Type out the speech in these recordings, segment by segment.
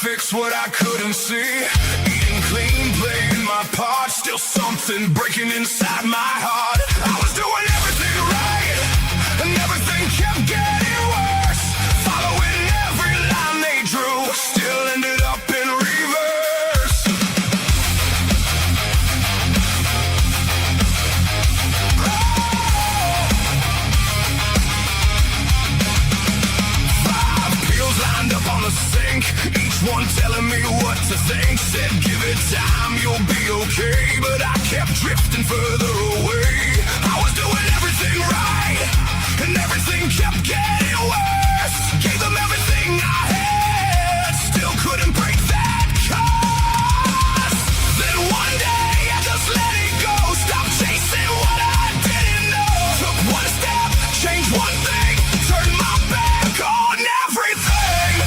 Fix what I couldn't see. Eating clean, playing my part. Still something breaking inside my heart. I was doing everything right, and everything kept getting worse. Following every line they drew, still ended up in reverse. Five pills lined up on the sink, one telling me what to think. Said give it time, you'll be okay. But I kept drifting further away. I was doing everything right, and everything kept getting worse. Gave them everything I had, still couldn't break that curse. Then one day I just let it go. Stopped chasing what I didn't know. Took one step, changed one thing, turned my back on everything.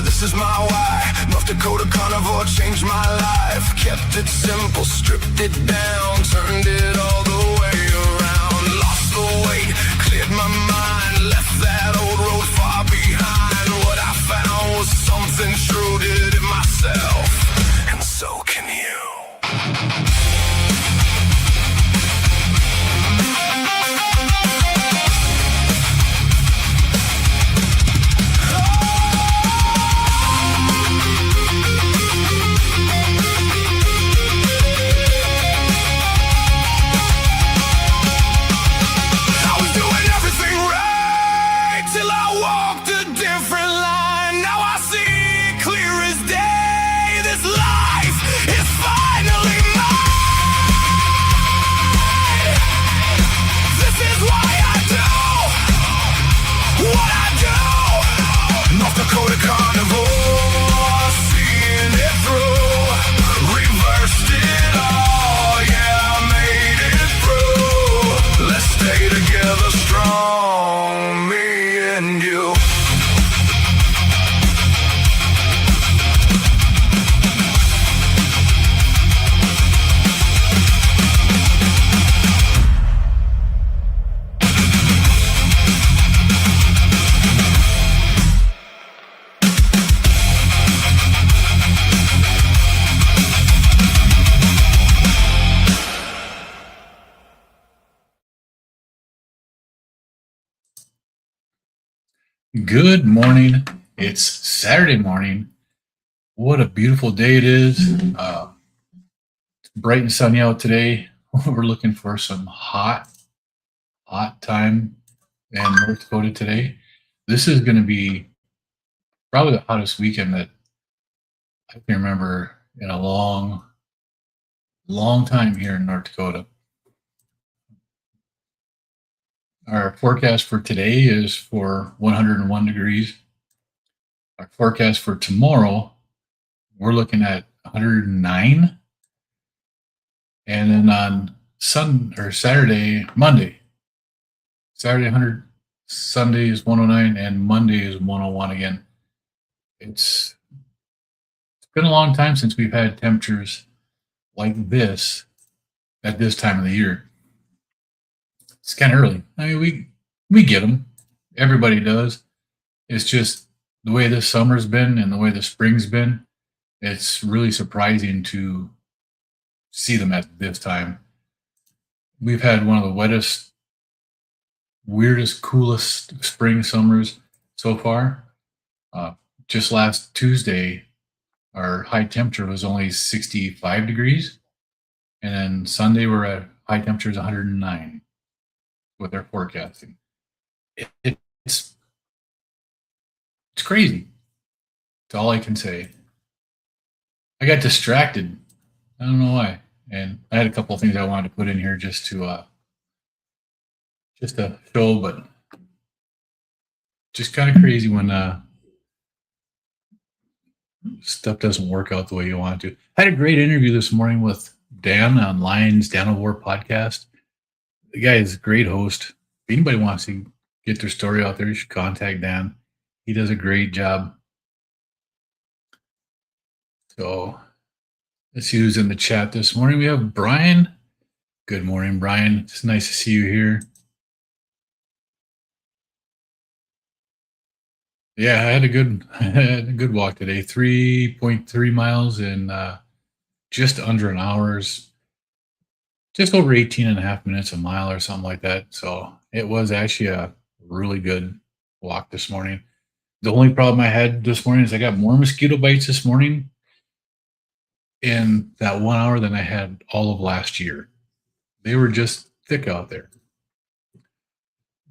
This is my why. North Dakota Carnivore changed my life. Kept it simple, stripped it down, turned it all the way around. Lost the weight, cleared my mind, left that old road far behind. What I found was something true, did it myself, and so can you. Good morning. It's Saturday morning. What a beautiful day it is. It's bright and sunny out today. We're looking for some hot time in North Dakota today. This is going to be probably the hottest weekend that I can remember in a long time here in North Dakota. Our forecast for today is for 101 degrees. Our forecast for tomorrow, we're looking at 109. And then on Saturday, 100, Sunday is 109, and Monday is 101 again. It's been a long time since we've had temperatures like this at this time of the year. It's kind of early. I mean, we get them. Everybody does. It's just the way this summer's been and the way the spring's been. It's really surprising to see them at this time. We've had one of the wettest, weirdest, coolest spring summers so far. Just last Tuesday, our high temperature was only 65 degrees. And then Sunday, we're at high temperatures 109. with their forecasting. It's crazy. That's all I can say. I got distracted. I don't know why. And I had a couple of things I wanted to put in here just to show, but just kind of crazy when stuff doesn't work out the way you want to. I had a great interview this morning with Dan on Lions Carnivore podcast. The guy is a great host. If anybody wants to get their story out there, you should contact Dan. He does a great job. So let's see who's in the chat this morning. We have Brian. Good morning, Brian. It's nice to see you here. Yeah, I had a good walk today. 3.3 miles in just under an hour's, just over 18 and a half minutes a mile or something like that. So it was actually a really good walk this morning. The only problem I had this morning is I got more mosquito bites this morning in that 1 hour than I had all of last year. They were just thick out there.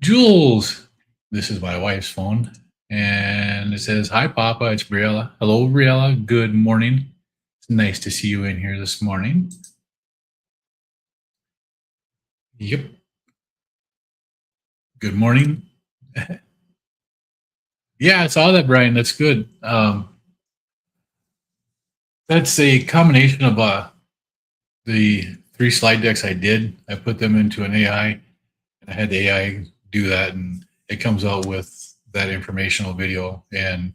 Jules, this is my wife's phone. And it says, "Hi, Papa. It's Briella. Hello, Briella. Good morning. It's nice to see you in here this morning." Yep. Good morning. Yeah, I saw that, Brian. That's good. That's a combination of the 3 slide decks I did. I put them into an AI, and I had the AI do that, and it comes out with that informational video, and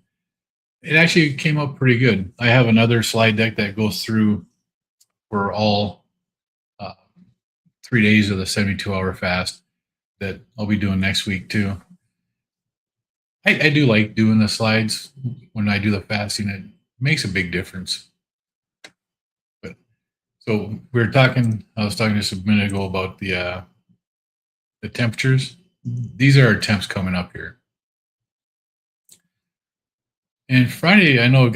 it actually came up pretty good. I have another slide deck that goes through for all 3 days of the 72-hour fast that I'll be doing next week too. I do like doing the slides when I do the fasting. It makes a big difference. But so I was talking just a minute ago about the temperatures. These are our temps coming up here. And Friday, I know it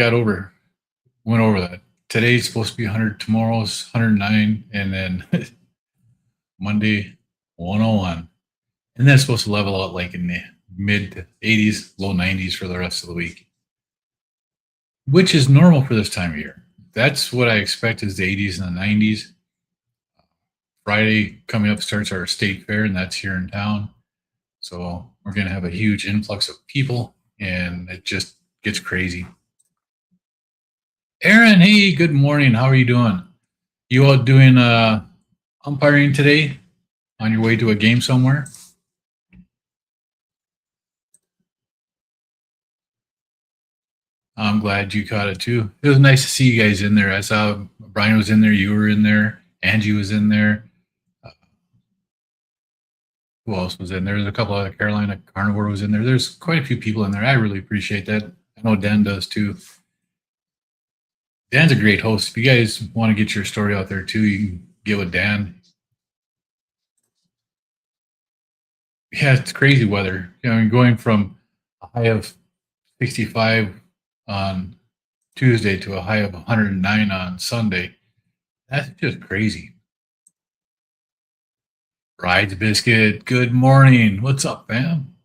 went over that. Today's supposed to be 100, tomorrow's 109, and then Monday, 101. And then it's supposed to level out like in the mid 80s, low 90s for the rest of the week, which is normal for this time of year. That's what I expect is the 80s and the 90s. Friday coming up starts our state fair, and that's here in town. So we're going to have a huge influx of people, and it just gets crazy. Aaron, hey, good morning. How are you doing? You out doing umpiring today on your way to a game somewhere? I'm glad you caught it too. It was nice to see you guys in there. I saw Brian was in there, you were in there, Angie was in there. Who else was in there? There's a couple other, Carolina Carnivore was in there. There's quite a few people in there. I really appreciate that. I know Dan does too. Dan's a great host. If you guys want to get your story out there too, you can get with Dan. Yeah, it's crazy weather. You know, going from a high of 65 on Tuesday to a high of 109 on Sunday. That's just crazy. Rides Biscuit, good morning. What's up, fam?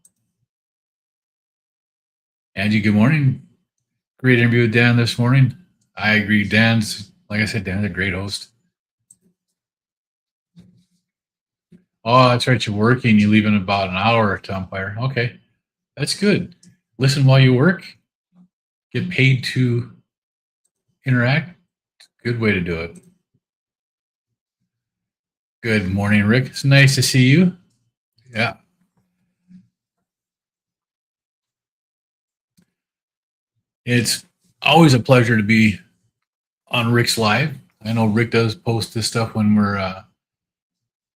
Angie, good morning. Great interview with Dan this morning. I agree. Like I said, Dan's a great host. Oh, that's right. You're working. You leave in about an hour to umpire. Okay, that's good. Listen while you work. Get paid to interact. It's a good way to do it. Good morning, Rick. It's nice to see you. Yeah. It's always a pleasure to be on Rick's Live. I know Rick does post this stuff when we're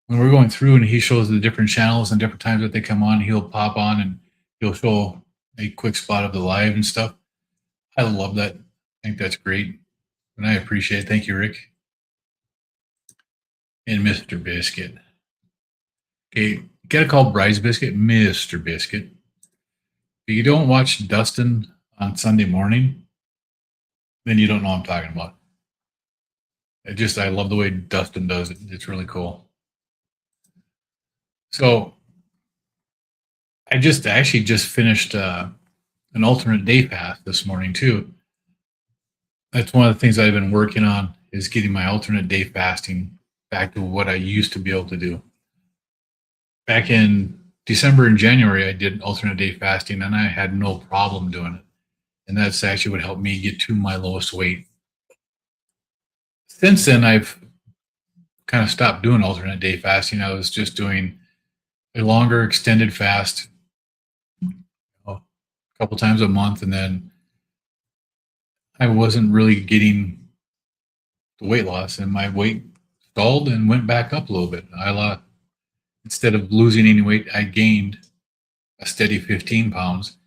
going through, and he shows the different channels and different times that they come on. He'll pop on and he'll show a quick spot of the live and stuff. I love that. I think that's great, and I appreciate it. Thank you, Rick. And Mr. Biscuit. Okay, you gotta call Bryce Biscuit Mr. Biscuit. If you don't watch Dustin on Sunday morning, then you don't know what I'm talking about. I love the way Dustin does it. It's really cool. So I actually just finished an alternate day fast this morning too. That's one of the things I've been working on is getting my alternate day fasting back to what I used to be able to do. Back in December and January, I did alternate day fasting and I had no problem doing it. And that's actually what helped me get to my lowest weight. Since then, I've kind of stopped doing alternate day fasting. I was just doing a longer extended fast a couple times a month. And then I wasn't really getting the weight loss and my weight stalled and went back up a little bit. I lost, instead of losing any weight, I gained a steady 15 pounds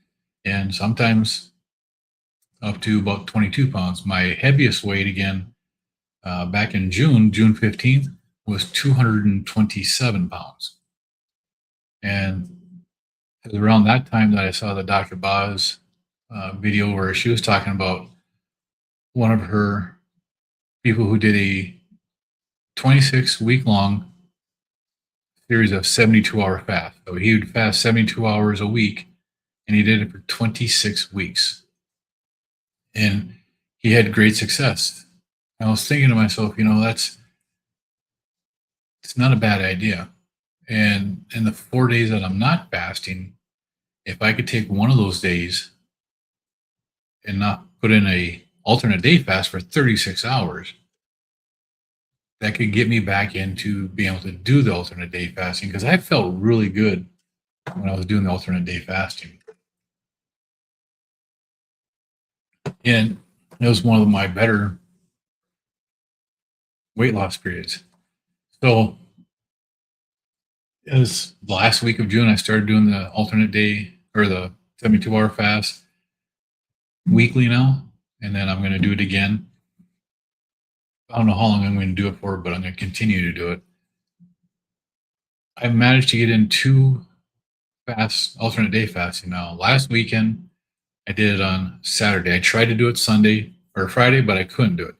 and sometimes up to about 22 pounds. My heaviest weight again back in June 15th, was 227 pounds. And it was around that time that I saw the Dr. Boz video where she was talking about one of her people who did a 26-week long series of 72-hour fast. So he would fast 72 hours a week, and he did it for 26 weeks. And he had great success. I was thinking to myself, it's not a bad idea. And in the 4 days that I'm not fasting, if I could take one of those days and not put in a alternate day fast for 36 hours, that could get me back into being able to do the alternate day fasting, because I felt really good when I was doing the alternate day fasting. And it was one of my better weight loss periods. So it was the last week of June, I started doing the alternate day or the 72-hour fast weekly now. And then I'm going to do it again. I don't know how long I'm going to do it for, but I'm going to continue to do it. I've managed to get in 2 alternate day fasting now. Last weekend, I did it on Saturday. I tried to do it Sunday or Friday, but I couldn't do it.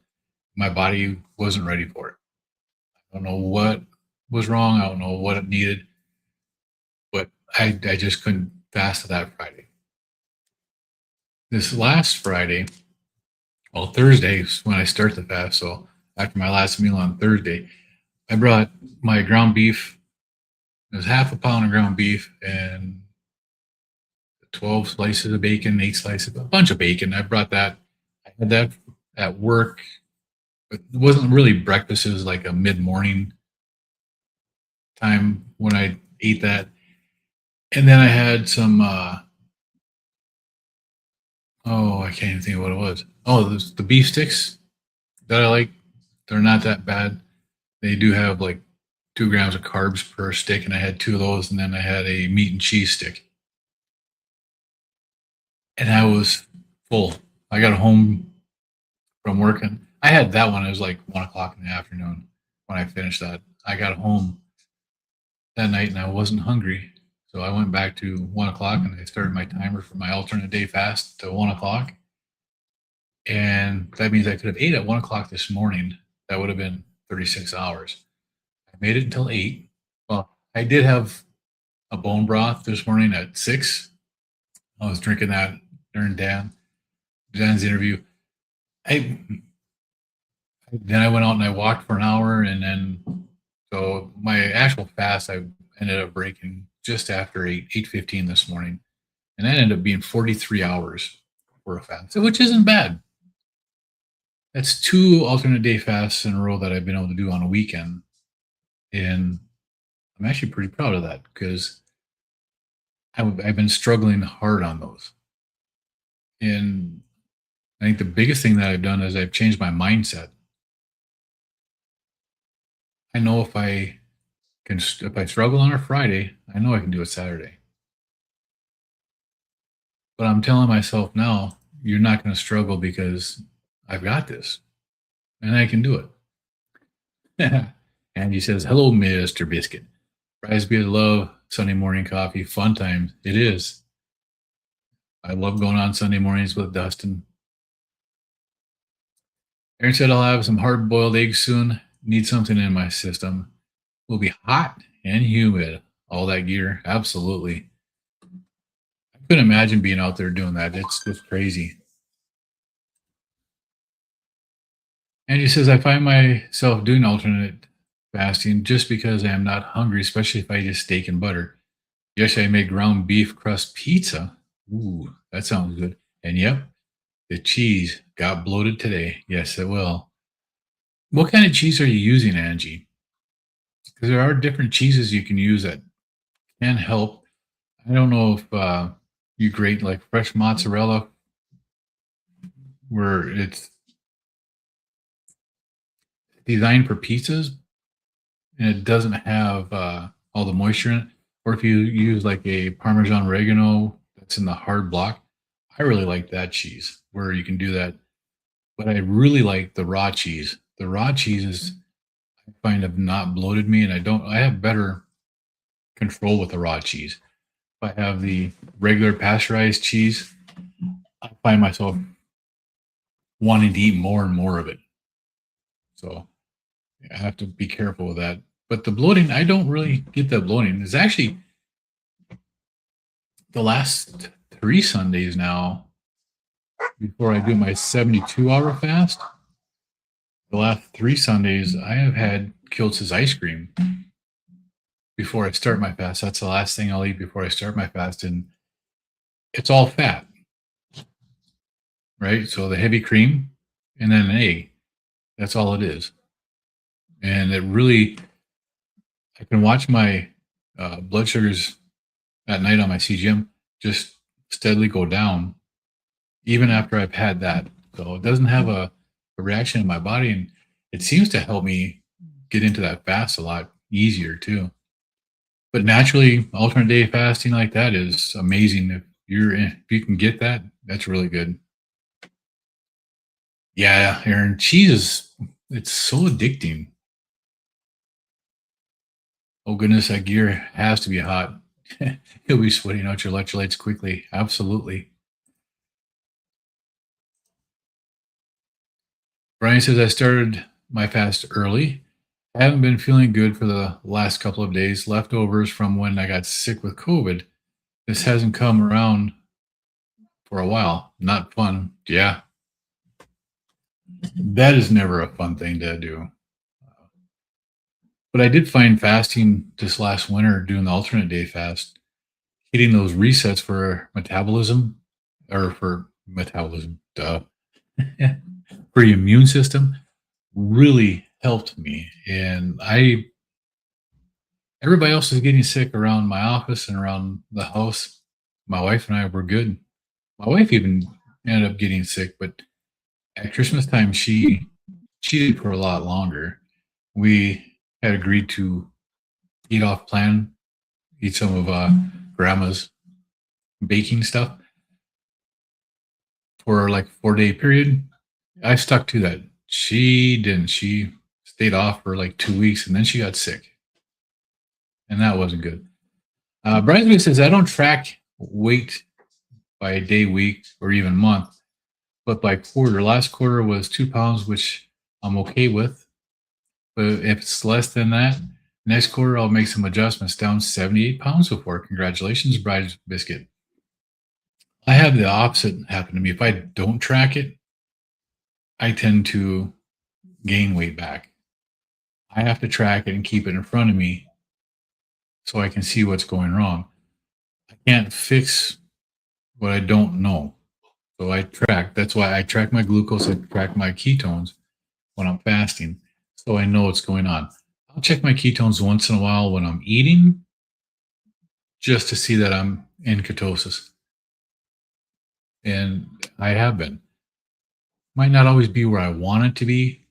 My body wasn't ready for it. I don't know what was wrong. I don't know what it needed, but I just couldn't fast that Friday. This last Friday, well, Thursday is when I start the fast. So after my last meal on Thursday, I brought my ground beef. It was half a pound of ground beef and 12 slices of bacon, 8 slices, a bunch of bacon. I brought that. I had that at work, but it wasn't really breakfast. It was like a mid-morning time when I ate that. And then I had some, I can't even think of what it was. Oh, the beef sticks that I like. They're not that bad. They do have like 2 grams of carbs per stick, and I had 2 of those, and then I had a meat and cheese stick. And I was full. I got home from working. I had that one. It was like 1 o'clock in the afternoon when I finished that. I got home that night and I wasn't hungry. So I went back to 1 o'clock and I started my timer for my alternate day fast to 1 o'clock. And that means I could have ate at 1 o'clock this morning. That would have been 36 hours. I made it until 8. Well, I did have a bone broth this morning at 6. I was drinking that during Dan's interview. Then I went out and I walked for an hour, and then so my actual fast I ended up breaking just after 8:15 this morning, and that ended up being 43 hours for a fast, which isn't bad. That's 2 alternate day fasts in a row that I've been able to do on a weekend, and I'm actually pretty proud of that because I've been struggling hard on those. And I think the biggest thing that I've done is I've changed my mindset. I know if I struggle on a Friday, I know I can do it Saturday. But I'm telling myself now, you're not going to struggle because I've got this and I can do it. Angie says, hello, Mr. Biscuit. Fries beer love Sunday morning coffee. Fun times. It is. I love going on Sunday mornings with Dustin. Aaron said, I'll have some hard-boiled eggs soon. Need something in my system. Will be hot and humid. All that gear. Absolutely. couldn't imagine being out there doing that. It's just crazy. And he says, I find myself doing alternate fasting just because I am not hungry, especially if I eat steak and butter. Yesterday I made ground beef crust pizza. Ooh, that sounds good. And yep, the cheese got bloated today. Yes, it will. What kind of cheese are you using, Angie? Because there are different cheeses you can use that can help. I don't know if you grate like fresh mozzarella, where it's designed for pizzas and it doesn't have all the moisture in it. Or if you use like a Parmesan oregano that's in the hard block, I really like that cheese where you can do that. But I really like the raw cheese. The raw cheeses I find have not bloated me, and I have better control with the raw cheese. If I have the regular pasteurized cheese, I find myself wanting to eat more and more of it. So I have to be careful with that. But the bloating, I don't really get that bloating. It's actually the last 3 Sundays now before I do my 72-hour fast. The last 3 Sundays, I have had Kiltz's ice cream before I start my fast. That's the last thing I'll eat before I start my fast. And it's all fat, right? So the heavy cream and then an egg. That's all it is. And it really, I can watch my blood sugars at night on my CGM just steadily go down even after I've had that. So it doesn't have a reaction in my body, and it seems to help me get into that fast a lot easier too. But naturally, alternate day fasting like that is amazing. If you can get that, that's really good. Yeah, Aaron, it's so addicting. Oh goodness, that gear has to be hot. You'll be sweating out your electrolytes quickly. Absolutely. Brian says, I started my fast early. I haven't been feeling good for the last couple of days. Leftovers from when I got sick with COVID. This hasn't come around for a while. Not fun. Yeah. That is never a fun thing to do. But I did find fasting this last winter, doing the alternate day fast, hitting those resets for metabolism, duh, for your immune system really helped me. And everybody else was getting sick around my office and around the house. My wife and I were good. My wife even ended up getting sick, but at Christmas time, she cheated for a lot longer. We had agreed to eat off plan, eat some of grandma's baking stuff for like 4 day period. I stuck to that. She didn't. She stayed off for like 2 weeks and then she got sick. And that wasn't good. Brian says, I don't track weight by day, week, or even month, but by quarter. Last quarter was 2 pounds, which I'm okay with. But if it's less than that, next quarter I'll make some adjustments, down 78 pounds so far. Congratulations, Bride's Biscuit. I have the opposite happen to me. If I don't track it, I tend to gain weight back. I have to track it and keep it in front of me so I can see what's going wrong. I can't fix what I don't know. So I track. That's why I track my glucose, I track my ketones when I'm fasting, so I know what's going on. I'll check my ketones once in a while when I'm eating just to see that I'm in ketosis. And I have been. Might not always be where I want it to be,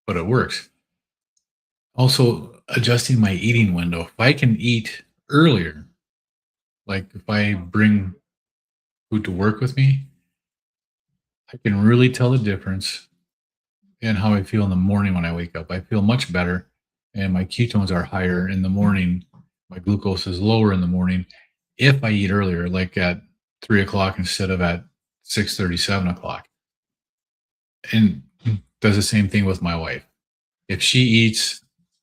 but it works. Also, adjusting my eating window. If I can eat earlier, like if I bring food to work with me, I can really tell the difference in how I feel in the morning when I wake up. I feel much better, and my ketones are higher in the morning. My glucose is lower in the morning if I eat earlier, like at 3 o'clock instead of at 6:30, 7 o'clock. And does the same thing with my wife. If she eats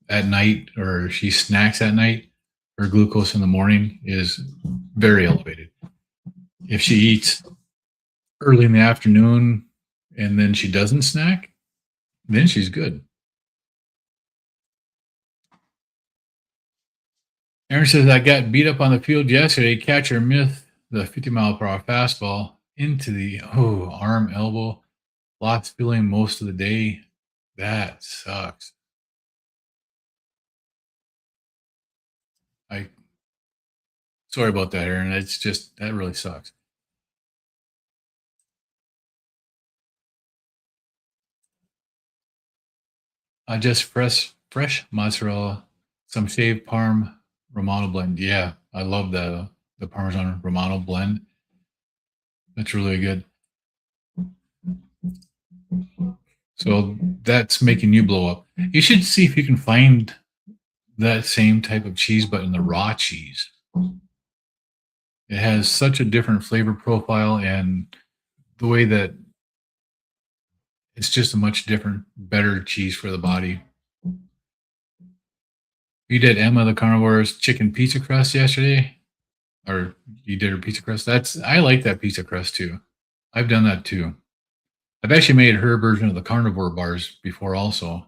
at night or she snacks at night, her glucose in the morning is very elevated. If she eats early in the afternoon and then she doesn't snack, then she's good. Aaron says, I got beat up on the field yesterday. Catcher missed the 50-mile-per-hour fastball into the arm, elbow. Lost feeling most of the day. That sucks. Sorry about that, Aaron. It's just, that really sucks. Just fresh mozzarella, some shaved Parm Romano blend. Yeah, I love the Parmesan Romano blend. That's really good. So that's making you blow up. You should see if you can find that same type of cheese, but in the raw cheese. It has such a different flavor profile, and the way that it's just a much different, better cheese for the body. You did Emma the Carnivore's chicken pizza crust yesterday, or you did her pizza crust. I like that pizza crust too. I've done that too. I've actually made her version of the carnivore bars before also.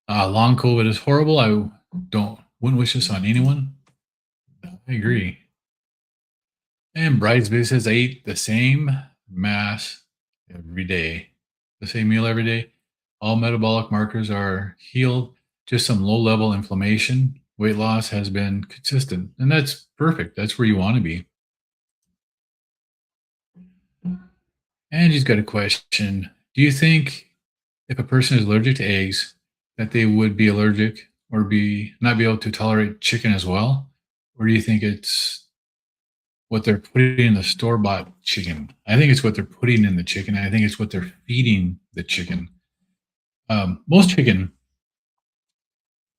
Long COVID is horrible. I wouldn't wish this on anyone. I agree. And Bridesmaid says I eat the same mass every day, the same meal every day. All metabolic markers are healed. Just some low-level inflammation. Weight loss has been consistent, and that's perfect. That's where you want to be. And he's got a question. Do you think if a person is allergic to eggs, that they would be allergic or not be able to tolerate chicken as well? Or do you think it's what they're putting in the store-bought chicken? I think it's what they're putting in the chicken. I think it's what they're feeding the chicken. Most chicken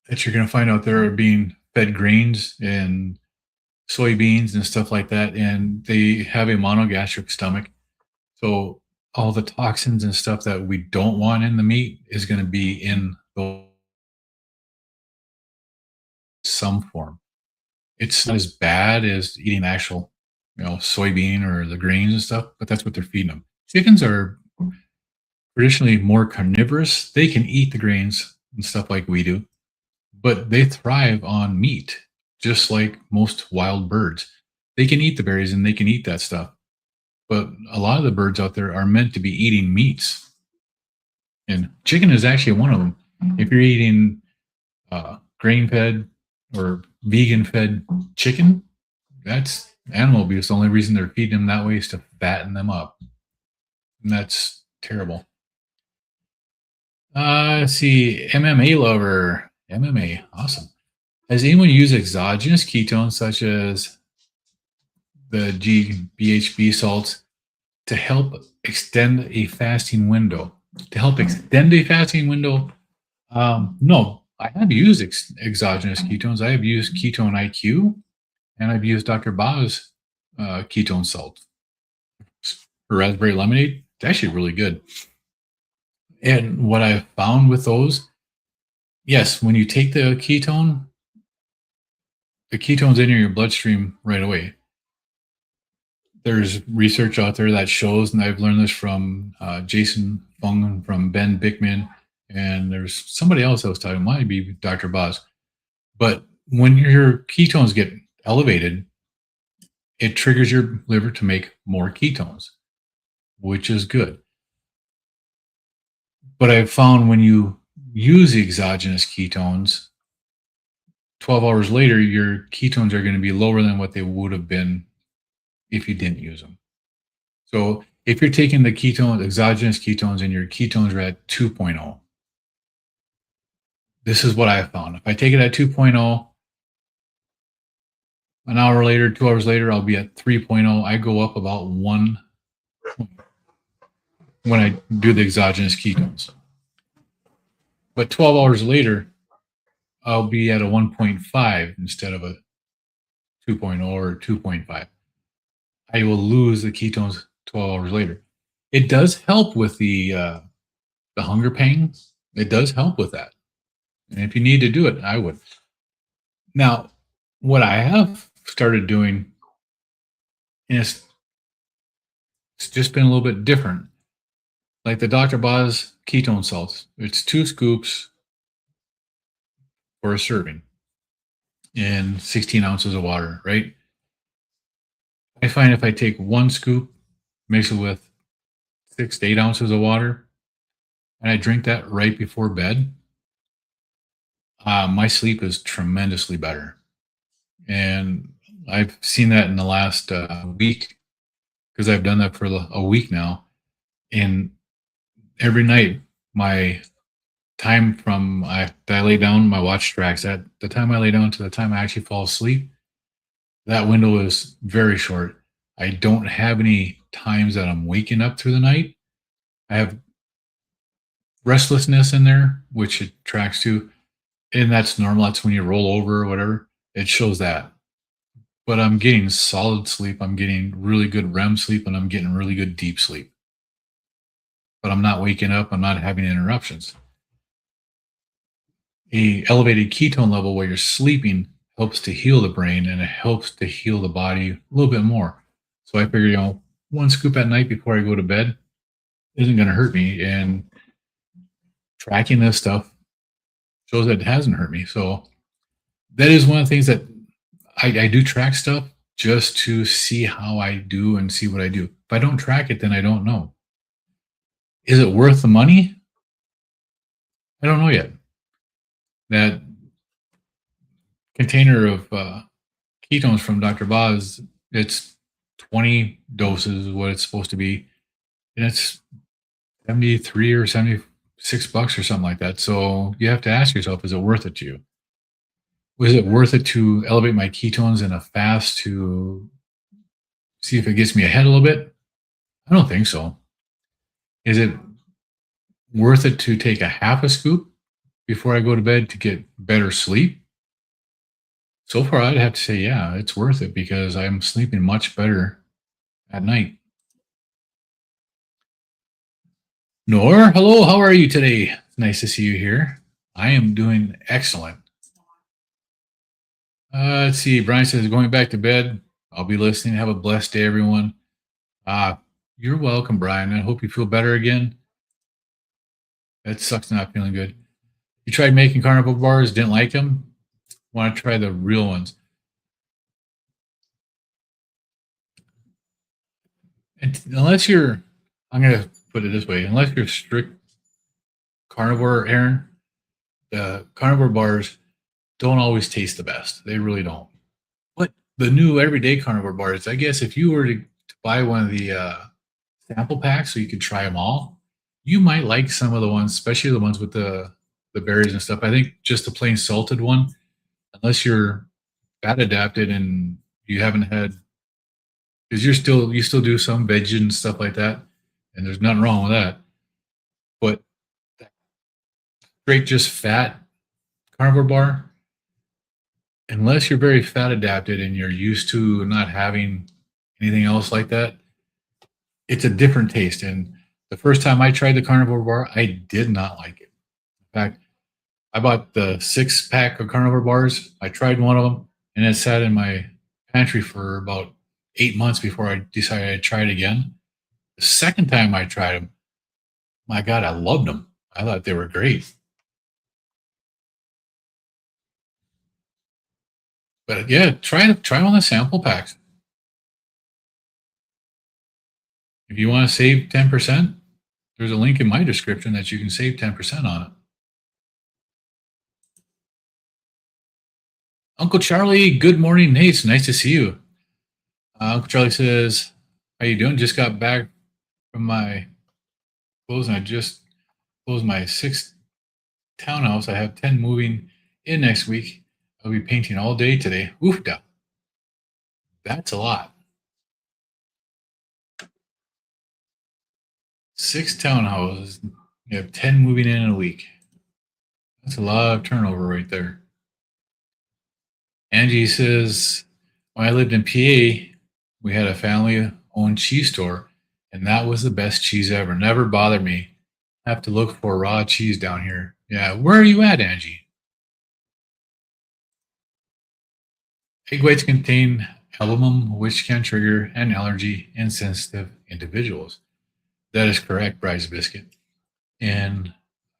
that you're going to find out there are being fed grains and soybeans and stuff like that, and they have a monogastric stomach. So all the toxins and stuff that we don't want in the meat is going to be in some form. It's not as bad as eating actual, soybean or the grains and stuff, but that's what they're feeding them. Chickens are traditionally more carnivorous. They can eat the grains and stuff like we do, but they thrive on meat, just like most wild birds. They can eat the berries and they can eat that stuff. But a lot of the birds out there are meant to be eating meats. And chicken is actually one of them. If you're eating grain-fed or vegan-fed chicken, that's animal abuse. The only reason they're feeding them that way is to fatten them up. And that's terrible. Let's see. MMA lover. MMA. Awesome. Has anyone used exogenous ketones such as the GBHB salts to help extend a fasting window? No, I have used exogenous ketones. I have used Ketone IQ, and I've used Dr. Ba's ketone salt for raspberry lemonade. It's actually really good. And what I've found with those, yes, when you take the ketone's in your bloodstream right away. There's research out there that shows, and I've learned this from Jason Fung and from Ben Bickman, and there's somebody else that was talking, might be Dr. Boz. But when your ketones get elevated, it triggers your liver to make more ketones, which is good. But I've found when you use exogenous ketones, 12 hours later, your ketones are going to be lower than what they would have been if you didn't use them. So if you're taking the exogenous ketones, and your ketones are at 2.0, this is what I have found. If I take it at 2.0, an hour later, 2 hours later, I'll be at 3.0. I go up about 1 when I do the exogenous ketones. But 12 hours later, I'll be at a 1.5 instead of a 2.0 or 2.5. I will lose the ketones 12 hours later. It does help with the hunger pangs. It does help with that. And if you need to do it, I would. Now, what I have started doing And it's just been a little bit different. Like the Dr. Boz ketone salts, it's 2 scoops for a serving and 16 ounces of water, right? I find if I take 1 scoop, mix it with 6 to 8 ounces of water, and I drink that right before bed, my sleep is tremendously better. And I've seen that in the last week because I've done that for a week now. And every night, my time from that I lay down, my watch tracks at the time I lay down to the time I actually fall asleep. That window is very short. I don't have any times that I'm waking up through the night. I have restlessness in there, which it tracks to, and that's normal. That's when you roll over or whatever. It shows that. But I'm getting solid sleep. I'm getting really good REM sleep, and I'm getting really good deep sleep. But I'm not waking up. I'm not having interruptions. A elevated ketone level while you're sleeping helps to heal the brain, and it helps to heal the body a little bit more. So I figure, 1 scoop at night before I go to bed isn't going to hurt me. And tracking this stuff shows that it hasn't hurt me. So that is one of the things that I do track stuff just to see how I do and see what I do. If I don't track it, then I don't know. Is it worth the money? I don't know yet. That container of ketones from Dr. Boz, it's 20 doses is what it's supposed to be. And it's 73 or 76 bucks or something like that. So you have to ask yourself, is it worth it to you? Was it worth it to elevate my ketones in a fast to see if it gets me ahead a little bit? I don't think so. Is it worth it to take a half a scoop before I go to bed to get better sleep? So far, I'd have to say, yeah, it's worth it because I'm sleeping much better at night. Nor, hello, how are you today? It's nice to see you here. I am doing excellent. Let's see. Brian says, going back to bed. I'll be listening. Have a blessed day, everyone. You're welcome, Brian. I hope you feel better again. It sucks not feeling good. You tried making carnivore bars, didn't like them? Want to try the real ones. And unless you're, I'm going to put it this way, unless you're strict carnivore, Aaron, the carnivore bars don't always taste the best. They really don't. But the new everyday carnivore bars, I guess if you were to buy one of the sample packs so you could try them all, you might like some of the ones, especially the ones with the berries and stuff. I think just the plain salted one, unless you're fat adapted and you haven't had, because you still do some veg and stuff like that, and there's nothing wrong with that. But straight just fat carnivore bar, unless you're very fat adapted and you're used to not having anything else like that, it's a different taste. And the first time I tried the carnivore bar, I did not like it. In fact, I bought the 6-pack of carnivore bars. I tried one of them, and it sat in my pantry for about 8 months before I decided I'd try it again. The second time I tried them, my God, I loved them. I thought they were great. But yeah, try one of the sample packs. If you want to save 10%, there's a link in my description that you can save 10% on it. Uncle Charlie, good morning. Hey, it's nice to see you. Uncle Charlie says, how you doing? Just got back from my closing. I just closed my 6th townhouse. I have 10 moving in next week. I'll be painting all day today. Oofda. That's a lot. 6 townhouses. You have 10 moving in a week. That's a lot of turnover right there. Angie says, when I lived in PA, we had a family-owned cheese store, and that was the best cheese ever. Never bothered me. I have to look for raw cheese down here. Yeah, where are you at, Angie? Egg whites contain albumin, which can trigger an allergy in sensitive individuals. That is correct, Bryce Biscuit. And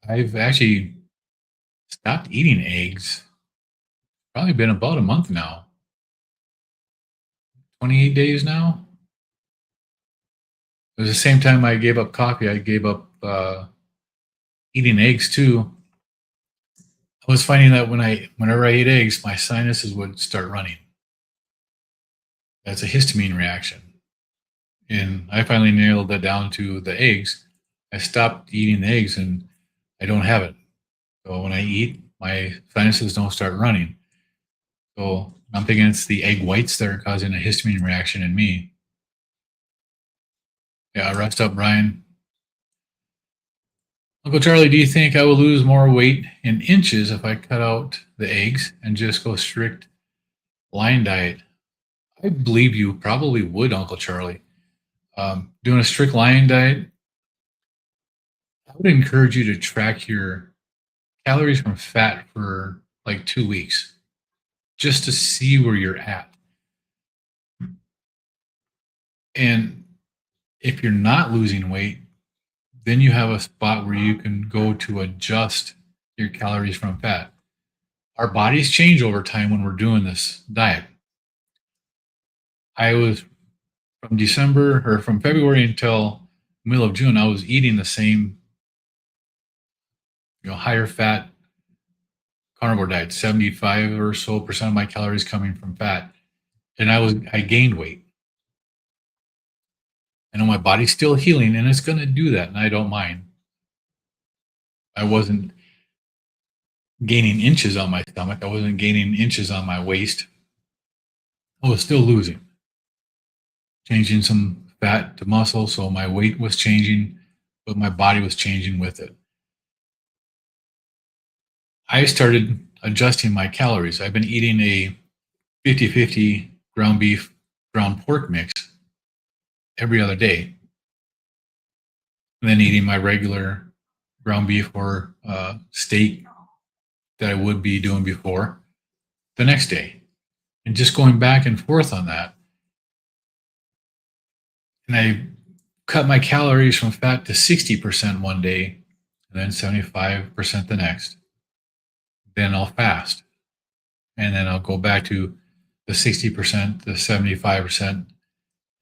I've actually stopped eating eggs. Probably been about a month now. 28 days now. It was the same time I gave up coffee. I gave up eating eggs too. I was finding that whenever I ate eggs, my sinuses would start running. That's a histamine reaction. And I finally nailed that down to the eggs. I stopped eating the eggs and I don't have it. So when I eat, my sinuses don't start running. So I'm thinking it's the egg whites that are causing a histamine reaction in me. Yeah, rest up, Brian. Uncle Charlie, do you think I will lose more weight in inches if I cut out the eggs and just go strict line diet? I believe you probably would, Uncle Charlie. Doing a strict line diet, I would encourage you to track your calories from fat for like 2 weeks just to see where you're at. And if you're not losing weight, then you have a spot where you can go to adjust your calories from fat. Our bodies change over time when we're doing this diet. I was from December or from February until middle of June, I was eating the same, higher fat carnivore diet, 75 or so percent of my calories coming from fat. And I gained weight. I know my body's still healing and it's going to do that. And I don't mind. I wasn't gaining inches on my stomach. I wasn't gaining inches on my waist. I was still losing, changing some fat to muscle. So my weight was changing, but my body was changing with it. I started adjusting my calories. I've been eating a 50-50 ground beef, ground pork mix every other day. And then eating my regular ground beef or steak that I would be doing before the next day. And just going back and forth on that. And I cut my calories from fat to 60% one day and then 75% the next. Then I'll fast. And then I'll go back to the 60%, the 75%,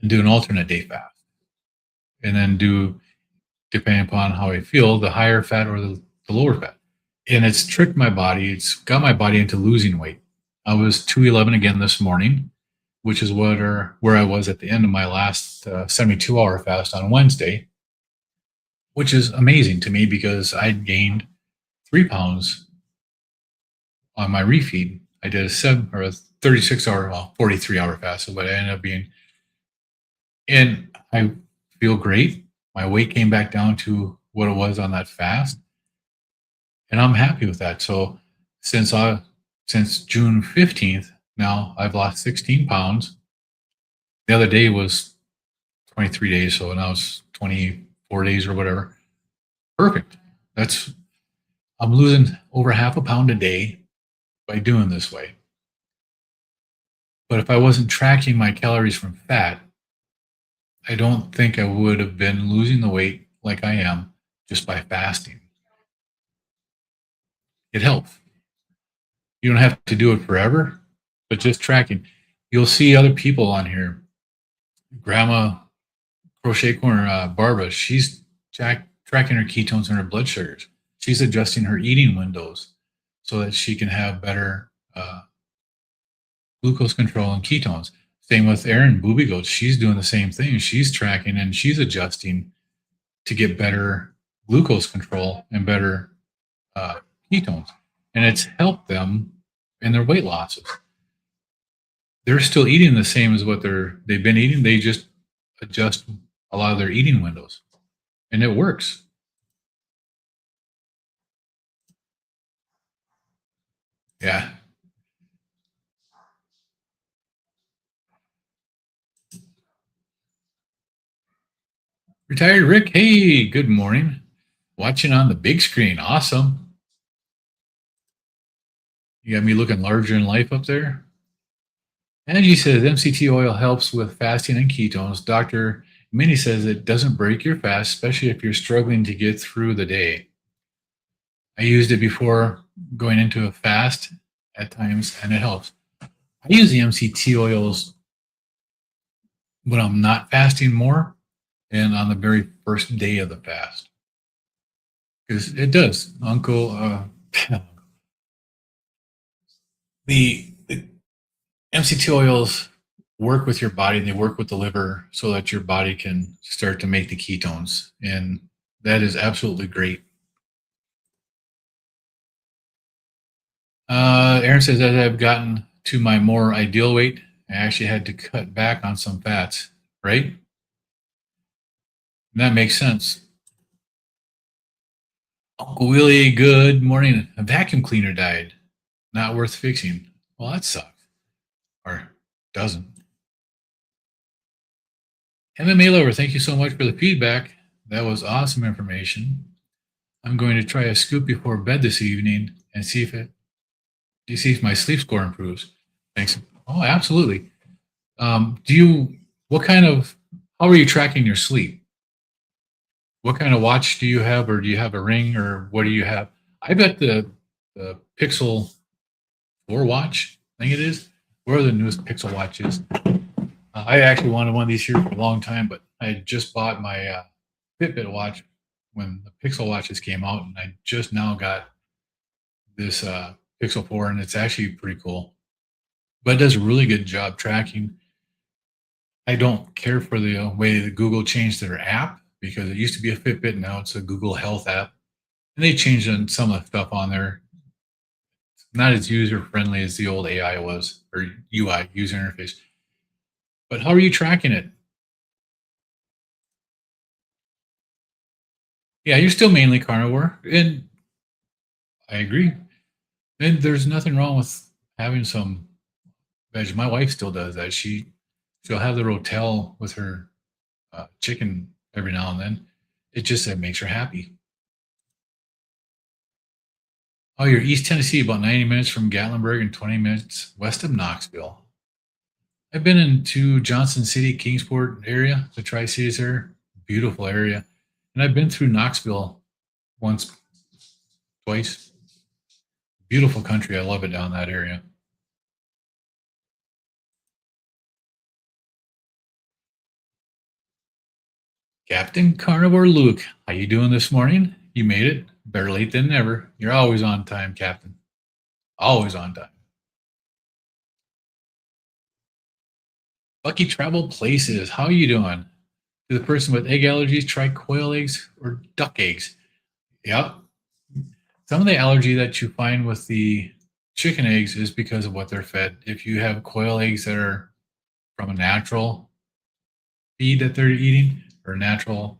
and do an alternate day fast. And then do, depending upon how I feel, the higher fat or the lower fat. And it's tricked my body. It's got my body into losing weight. I was 211 again this morning, which is where I was at the end of my last 72-hour fast on Wednesday, which is amazing to me because I gained 3 pounds on my refeed. I did a 36-hour, 43-hour fast, so what I ended up being. And I feel great. My weight came back down to what it was on that fast. And I'm happy with that. So since June 15th, now I've lost 16 pounds. The other day was 23 days, so now it's 24 days or whatever. Perfect. I'm losing over half a pound a day by doing this way. But if I wasn't tracking my calories from fat, I don't think I would have been losing the weight like I am just by fasting. It helps. You don't have to do it forever, but just tracking. You'll see other people on here. Grandma Crochet Corner, Barbara, she's tracking her ketones and her blood sugars. She's adjusting her eating windows so that she can have better glucose control and ketones. Same with Erin Booby Goat. She's doing the same thing. She's tracking and she's adjusting to get better glucose control and better ketones. And it's helped them in their weight losses. They're still eating the same as what they've been eating. They just adjust a lot of their eating windows. And it works. Yeah. Retired Rick, hey, good morning. Watching on the big screen. Awesome. You got me looking larger in life up there. Angie says MCT oil helps with fasting and ketones. Dr. Minnie says it doesn't break your fast, especially if you're struggling to get through the day. I used it before going into a fast at times, and it helps. I use the MCT oils when I'm not fasting more and on the very first day of the fast. Because it does. The MCT oils work with your body, they work with the liver so that your body can start to make the ketones. And that is absolutely great. Aaron says, as I've gotten to my more ideal weight, I actually had to cut back on some fats, right? And that makes sense. Uncle Willie, good morning. A vacuum cleaner died. Not worth fixing. Well, that sucks. Or doesn't. MMA Lover, thank you so much for the feedback. That was awesome information. I'm going to try a scoop before bed this evening and see if my sleep score improves. Thanks. Oh, absolutely. How are you tracking your sleep? What kind of watch do you have, or do you have a ring, or what do you have? I bet the Pixel 4 watch, I think it is, where the newest Pixel watch is. I actually wanted one of these here for a long time, but I just bought my Fitbit watch when the Pixel watches came out, and I just now got this Pixel 4, and it's actually pretty cool. But it does a really good job tracking. I don't care for the way that Google changed their app, because it used to be a Fitbit, now it's a Google Health app. And they changed some of the stuff on there. It's not as user friendly as the old AI was, or UI, user interface. But how are you tracking it? Yeah, you're still mainly carnivore, and I agree. And there's nothing wrong with having some veg. My wife still does that. She'll have the rotel with her chicken every now and then. It makes her happy. Oh, you're East Tennessee, about 90 minutes from Gatlinburg and 20 minutes west of Knoxville. I've been into Johnson City, Kingsport area, the Tri-Cities there. Beautiful area. And I've been through Knoxville once, twice. Beautiful country. I love it down that area. Captain Carnivore Luke, how you doing this morning? You made it. Better late than never. You're always on time, Captain. Always on time. Lucky Travel Places, how you doing? To the person with egg allergies, try quail eggs or duck eggs. Yep. Some of the allergy that you find with the chicken eggs is because of what they're fed. If you have quail eggs that are from a natural feed that they're eating, or natural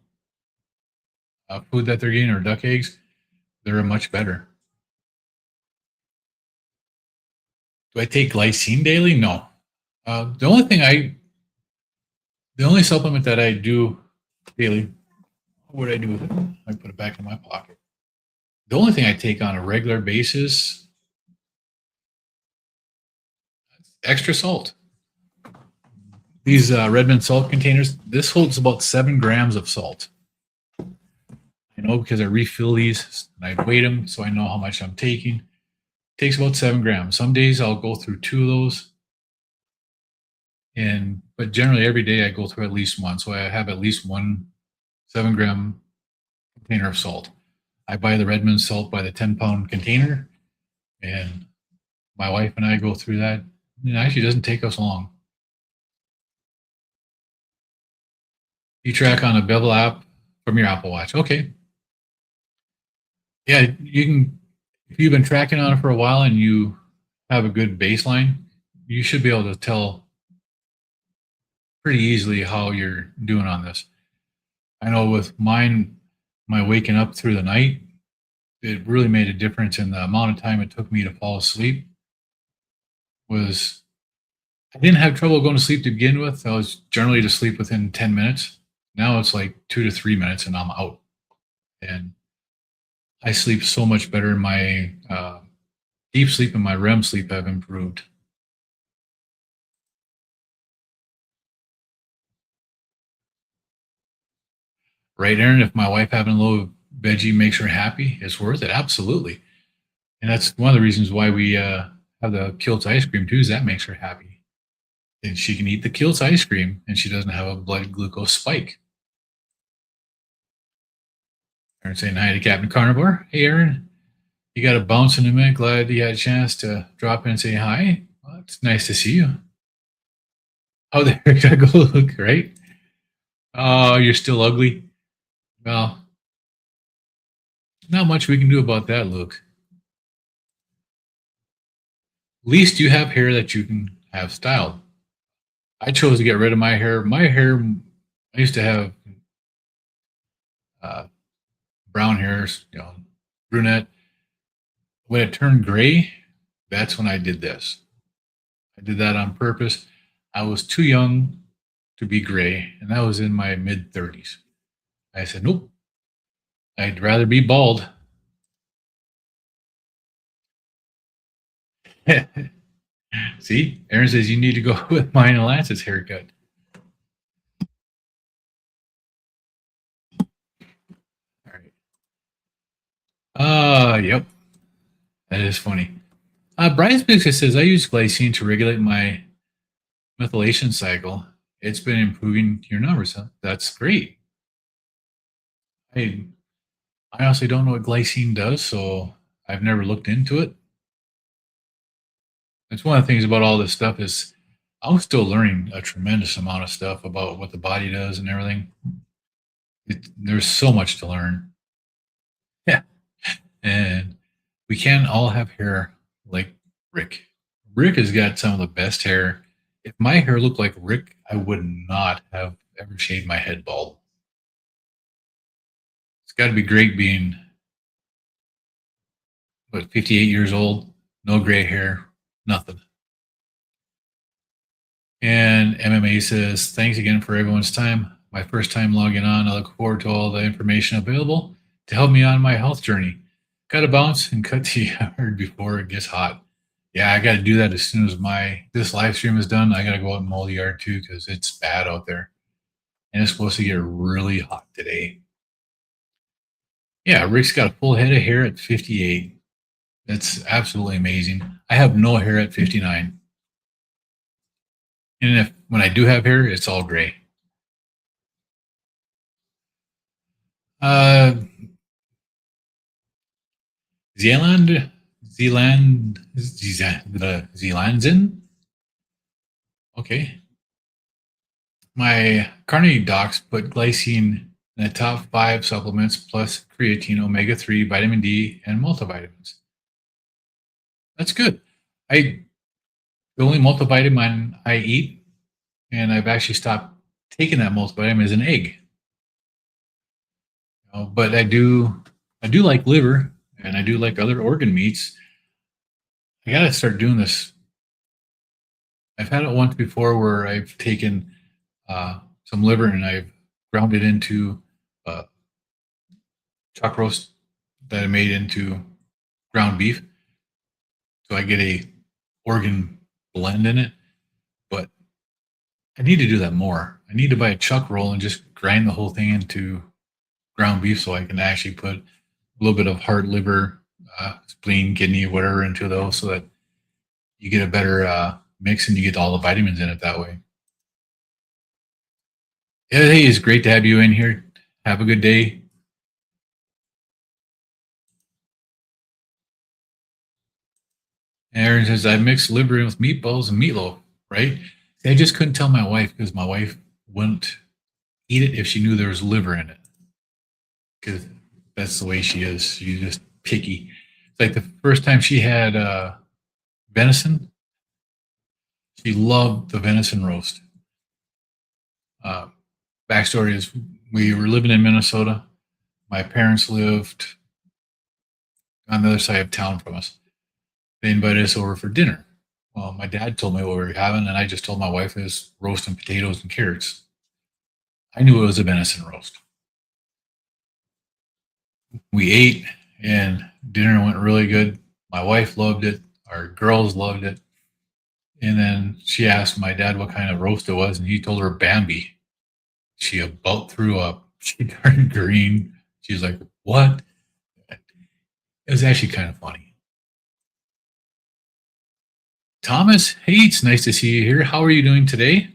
food that they're eating, or duck eggs, they're much better. Do I take glycine daily? No. The only supplement that I do daily, what would I do with it? I put it back in my pocket. The only thing I take on a regular basis, extra salt. These Redmond salt containers, this holds about 7 grams of salt. I know because I refill these and I weight them, so I know how much I'm taking. It takes about 7 grams. Some days I'll go through 2 of those. But generally every day I go through at least one. So I have at least 1 7-gram container of salt. I buy the Redmond salt by the 10-pound container, and my wife and I go through that. It actually doesn't take us long. You track on a Bevel app from your Apple Watch. Okay. Yeah, you can, if you've been tracking on it for a while and you have a good baseline, you should be able to tell pretty easily how you're doing on this. I know with mine, my waking up through the night, it really made a difference in the amount of time it took me to fall asleep. I didn't have trouble going to sleep to begin with. I was generally to sleep within 10 minutes. Now it's like 2 to 3 minutes and I'm out. And I sleep so much better. My deep sleep and my REM sleep have improved. Right, Aaron? If my wife having a little veggie makes her happy, it's worth it. Absolutely. And that's one of the reasons why we have the Kiltz ice cream too, is that makes her happy. And she can eat the Kiltz ice cream and she doesn't have a blood glucose spike. Aaron saying hi to Captain Carnivore. Hey, Aaron, you got a bounce in a minute. Glad you had a chance to drop in and say hi. Well, it's nice to see you. Oh, there you gotta go look, right? Oh, you're still ugly. Well, not much we can do about that, Luke. At least you have hair that you can have styled. I chose to get rid of my hair. My hair, I used to have uh, brown hairs, brunette. When it turned gray, that's when I did this. I did that on purpose. I was too young to be gray, and that was in my mid 30s. I said, nope, I'd rather be bald. See, Aaron says you need to go with mine and Lance's haircut. All right. Yep. That is funny. Brian Spixer says I use glycine to regulate my methylation cycle. It's been improving your numbers. Huh? That's great. I honestly don't know what glycine does, so I've never looked into it. That's one of the things about all this stuff is I'm still learning a tremendous amount of stuff about what the body does and everything. There's so much to learn. Yeah. And we can't all have hair like Rick. Rick has got some of the best hair. If my hair looked like Rick, I would not have ever shaved my head bald. It's got to be great being, 58 years old, no gray hair, nothing. And MMA says, thanks again for everyone's time. My first time logging on. I look forward to all the information available to help me on my health journey. Got to bounce and cut the yard before it gets hot. Yeah, I got to do that as soon as this live stream is done. I got to go out and mow the yard too because it's bad out there. And it's supposed to get really hot today. Yeah, Rick's got a full head of hair at 58. That's absolutely amazing. I have no hair at 59. And when I do have hair, it's all gray. Zealandzen. Okay. My carnivore docs put glycine in the top 5 supplements plus creatine, omega-3, vitamin D, and multivitamins. That's good. The only multivitamin I eat, and I've actually stopped taking that multivitamin, is an egg. But I do like liver, and I do like other organ meats. I gotta start doing this. I've had it once before where I've taken some liver and I've ground it into chuck roast that I made into ground beef. So I get a organ blend in it. But I need to do that more. I need to buy a chuck roll and just grind the whole thing into ground beef so I can actually put a little bit of heart, liver, spleen, kidney, whatever into those so that you get a better mix and you get all the vitamins in it that way. Yeah, hey, it's great to have you in here. Have a good day. Aaron says, I mixed liver in with meatballs and meatloaf, right? I just couldn't tell my wife because my wife wouldn't eat it if she knew there was liver in it. Because that's the way she is. She's just picky. It's like the first time she had venison, she loved the venison roast. Backstory is we were living in Minnesota. My parents lived on the other side of town from us. They invited us over for dinner. Well, my dad told me what we were having, and I just told my wife it was roasting potatoes and carrots. I knew it was a venison roast. We ate, and dinner went really good. My wife loved it. Our girls loved it. And then she asked my dad what kind of roast it was, and he told her Bambi. She about threw up. She turned green. She's like, what? It was actually kind of funny. Thomas, hey, it's nice to see you here. How are you doing today?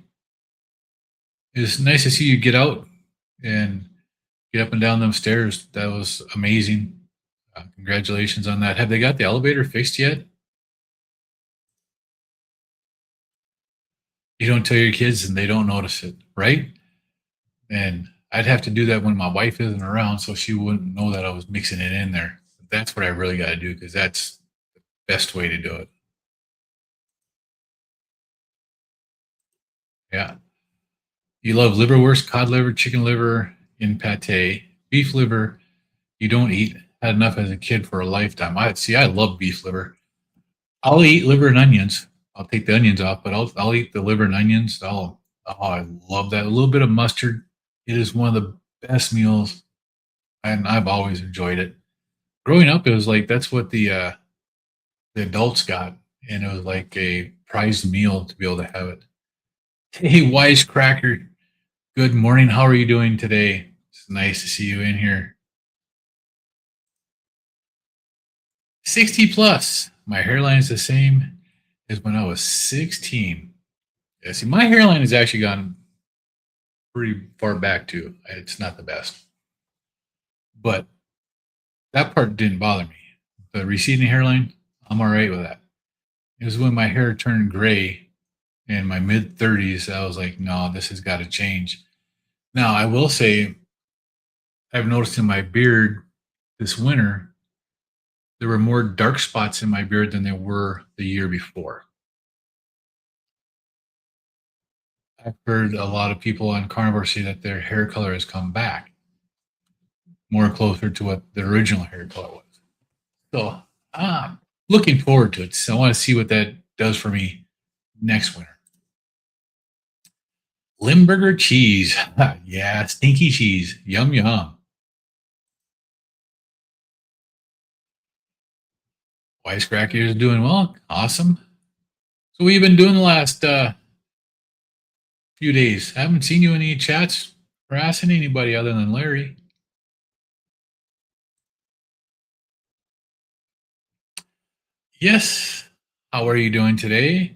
It's nice to see you get out and get up and down them stairs. That was amazing. Congratulations on that. Have they got the elevator fixed yet? You don't tell your kids and they don't notice it, right? And I'd have to do that when my wife isn't around so she wouldn't know that I was mixing it in there. That's what I really got to do because that's the best way to do it. Yeah. You love liverwurst, cod liver, chicken liver in pate, beef liver. You don't eat. Had enough as a kid for a lifetime. I love beef liver. I'll eat liver and onions. I'll take the onions off, but I'll eat the liver and onions. I love that. A little bit of mustard. It is one of the best meals, and I've always enjoyed it. Growing up, it was like that's what the adults got, and it was like a prized meal to be able to have it. Hey, wisecracker. Good morning. How are you doing today? It's nice to see you in here. 60 plus. My hairline is the same as when I was 16. Yeah, see, my hairline has actually gone pretty far back too. It's not the best. But that part didn't bother me. The receding hairline, I'm all right with that. It was when my hair turned gray in my mid 30s, I was like, no, this has got to change. Now, I will say, I've noticed in my beard this winter, there were more dark spots in my beard than there were the year before. I've heard a lot of people on Carnivore say that their hair color has come back more closer to what the original hair color was. So I'm looking forward to it. So I want to see what that does for me next winter. Limburger cheese. Yeah, stinky cheese. Yum, yum. Wisecracker is doing well. Awesome. So what have you been doing the last few days? I haven't seen you in any chats harassing anybody other than Larry. Yes. How are you doing today?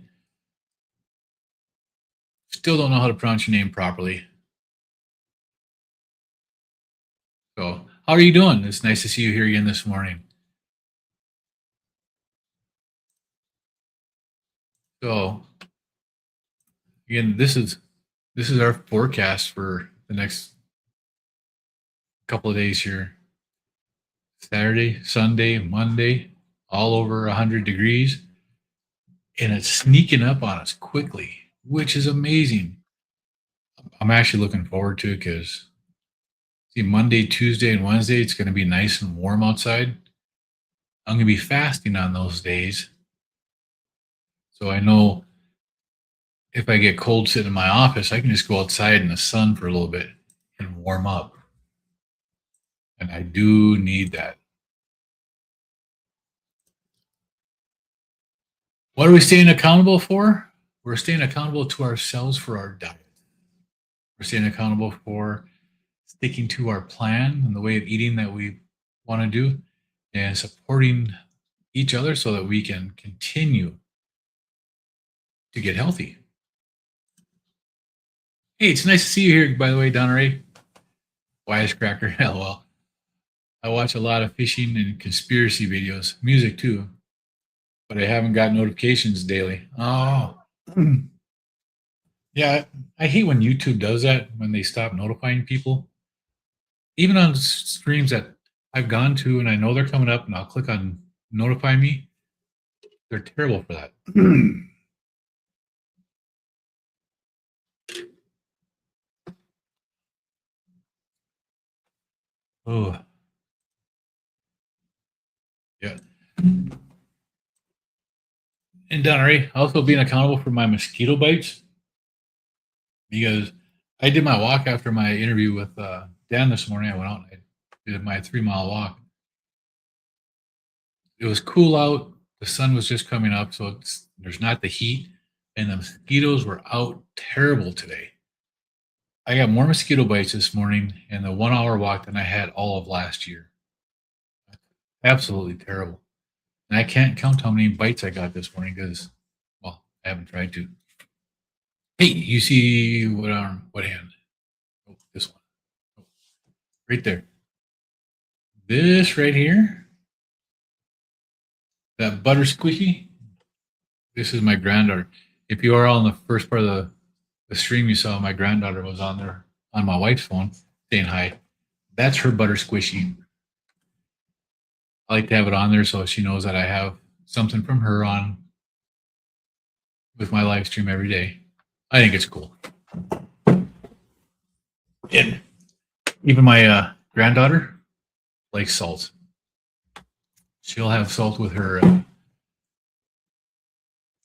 Still don't know how to pronounce your name properly. So, how are you doing? It's nice to see you here again this morning. So, again, this is our forecast for the next couple of days here. Saturday, Sunday, Monday, all over 100 degrees. And it's sneaking up on us quickly, which is amazing. I'm actually looking forward to it because see, Monday, Tuesday, and Wednesday, it's going to be nice and warm outside. I'm going to be fasting on those days. So I know if I get cold sitting in my office, I can just go outside in the sun for a little bit and warm up. And I do need that. What are we staying accountable for? We're staying accountable to ourselves for our diet. We're staying accountable for sticking to our plan and the way of eating that we want to do and supporting each other so that we can continue to get healthy. Hey, it's nice to see you here, by the way, Donna Ray. Wisecracker, LOL. I watch a lot of fishing and conspiracy videos, music too, but I haven't got notifications daily. Oh, yeah. I hate when YouTube does that, when they stop notifying people. Even on streams that I've gone to and I know they're coming up and I'll click on notify me, they're terrible for that. Oh, yeah. And Donnery, also being accountable for my mosquito bites because I did my walk after my interview with Dan this morning. I went out and I did my 3-mile walk. It was cool out. The sun was just coming up, so there's not the heat, and the mosquitoes were out terrible today. I got more mosquito bites this morning in the 1 hour walk than I had all of last year. Absolutely terrible. And I can't count how many bites I got this morning because, well, I haven't tried to. Hey, you see what arm, what hand? Oh, this one. Oh, right there. This right here, that butter squishy, this is my granddaughter. If you are on the first part of the stream, you saw my granddaughter was on there on my wife's phone saying hi. That's her butter squishy. I like to have it on there so she knows that I have something from her on with my live stream every day. I think it's cool. And even my granddaughter likes salt. She'll have salt with her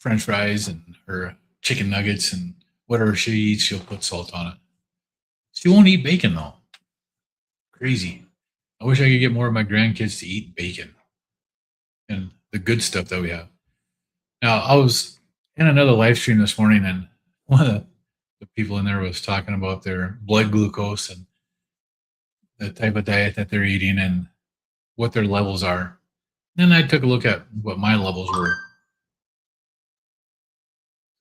French fries and her chicken nuggets and whatever she eats, she'll put salt on it. She won't eat bacon though. Crazy. I wish I could get more of my grandkids to eat bacon and the good stuff that we have. Now, I was in another live stream this morning, and one of the people in there was talking about their blood glucose and the type of diet that they're eating and what their levels are. Then I took a look at what my levels were.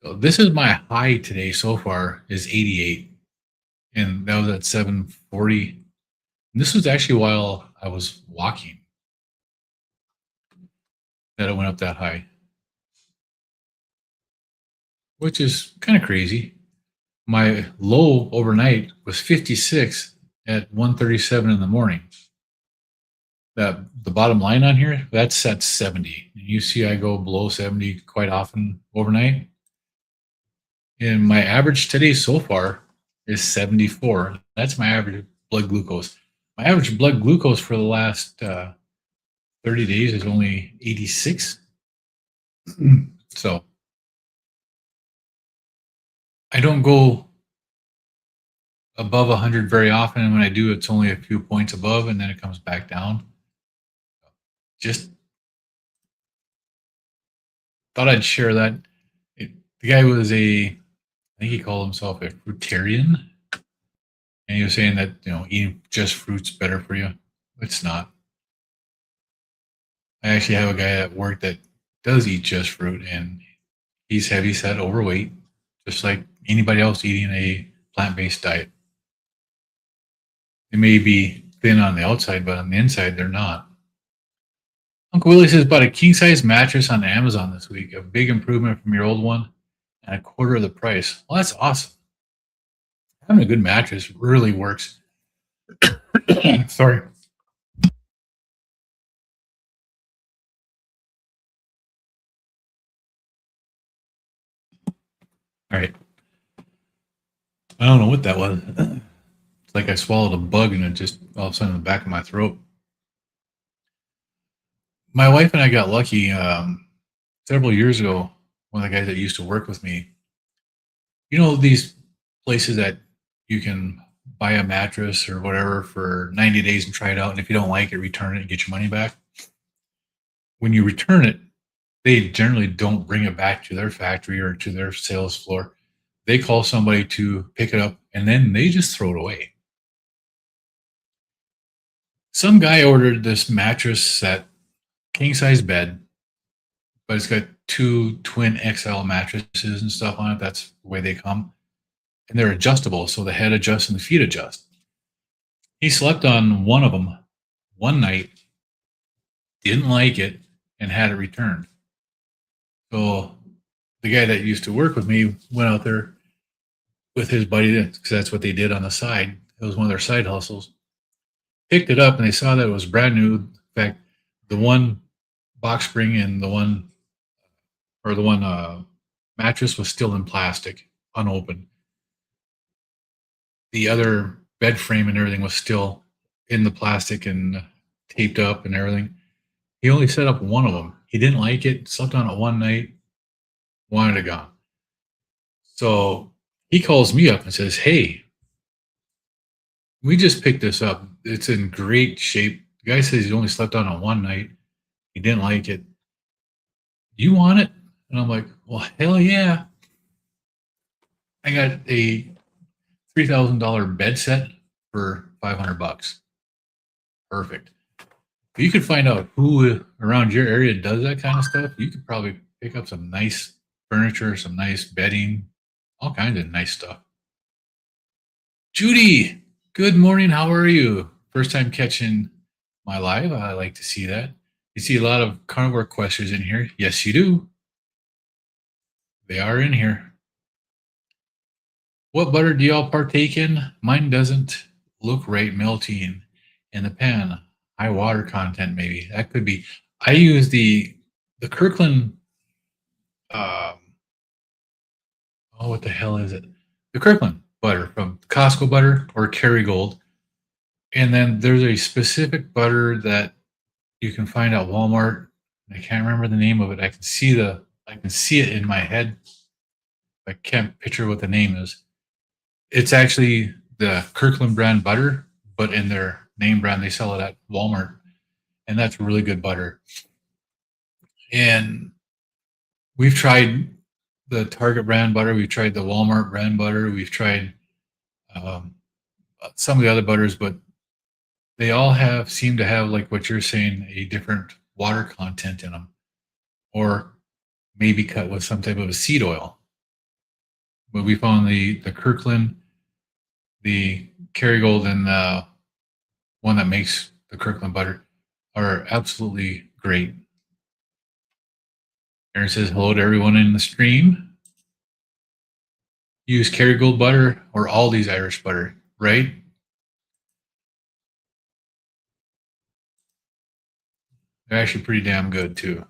So this is my high today so far is 88, and that was at 7:40. And this was actually while I was walking that it went up that high, which is kind of crazy. My low overnight was 56 at 1:37 in the morning. That the bottom line on here, that's at 70. And you see I go below 70 quite often overnight. And my average today so far is 74. That's my average blood glucose. My average blood glucose for the last 30 days is only 86. So I don't go above 100 very often. And when I do, it's only a few points above and then it comes back down. Just thought I'd share that. The guy was I think he called himself a fruitarian. And he was saying that, eating just fruit's better for you. It's not. I actually have a guy at work that does eat just fruit, and he's heavy set, overweight, just like anybody else eating a plant-based diet. They may be thin on the outside, but on the inside, they're not. Uncle Willie says, bought a king-size mattress on Amazon this week. A big improvement from your old one and a quarter of the price. Well, that's awesome. Having a good mattress really works. Sorry. All right. I don't know what that was. It's like I swallowed a bug and it just all of a sudden in the back of my throat. My wife and I got lucky several years ago. One of the guys that used to work with me, these places that you can buy a mattress or whatever for 90 days and try it out. And if you don't like it, return it and get your money back. When you return it, they generally don't bring it back to their factory or to their sales floor. They call somebody to pick it up and then they just throw it away. Some guy ordered this mattress set, king size bed, but it's got 2 twin XL mattresses and stuff on it. That's the way they come. And they're adjustable, so the head adjusts and the feet adjust. He slept on one of them one night, didn't like it, and had it returned. So the guy that used to work with me went out there with his buddy, because that's what they did on the side. It was one of their side hustles. Picked it up, and they saw that it was brand new. In fact, the one box spring and the one mattress was still in plastic, unopened. The other bed frame and everything was still in the plastic and taped up and everything. He only set up one of them. He didn't like it, slept on it one night, wanted it gone. So he calls me up and says, hey, we just picked this up. It's in great shape. The guy says he only slept on it one night. He didn't like it. You want it? And I'm like, well, hell yeah. I got a $3,000 bed set for $500. Perfect. If you could find out who around your area does that kind of stuff, you could probably pick up some nice furniture, some nice bedding, all kinds of nice stuff. Judy, good morning. How are you? First time catching my live. I like to see that. You see a lot of carnivore questers in here. Yes, you do. They are in here. What butter do y'all partake in? Mine doesn't look right melting in the pan. High water content, maybe. That could be. I use the Kirkland. Um, oh, what the hell is it? The Kirkland butter from Costco butter or Kerrygold. And then there's a specific butter that you can find at Walmart. I can't remember the name of it. I can see it in my head. I can't picture what the name is. It's actually the Kirkland brand butter, but in their name brand, they sell it at Walmart. And that's really good butter. And we've tried the Target brand butter. We've tried the Walmart brand butter. We've tried some of the other butters, but they all seem to have, like what you're saying, a different water content in them, or maybe cut with some type of a seed oil. But we found the Kirkland, the Kerrygold, and the one that makes the Kirkland butter are absolutely great. Aaron says hello to everyone in the stream. Use Kerrygold butter or Aldi's Irish butter, right? They're actually pretty damn good too.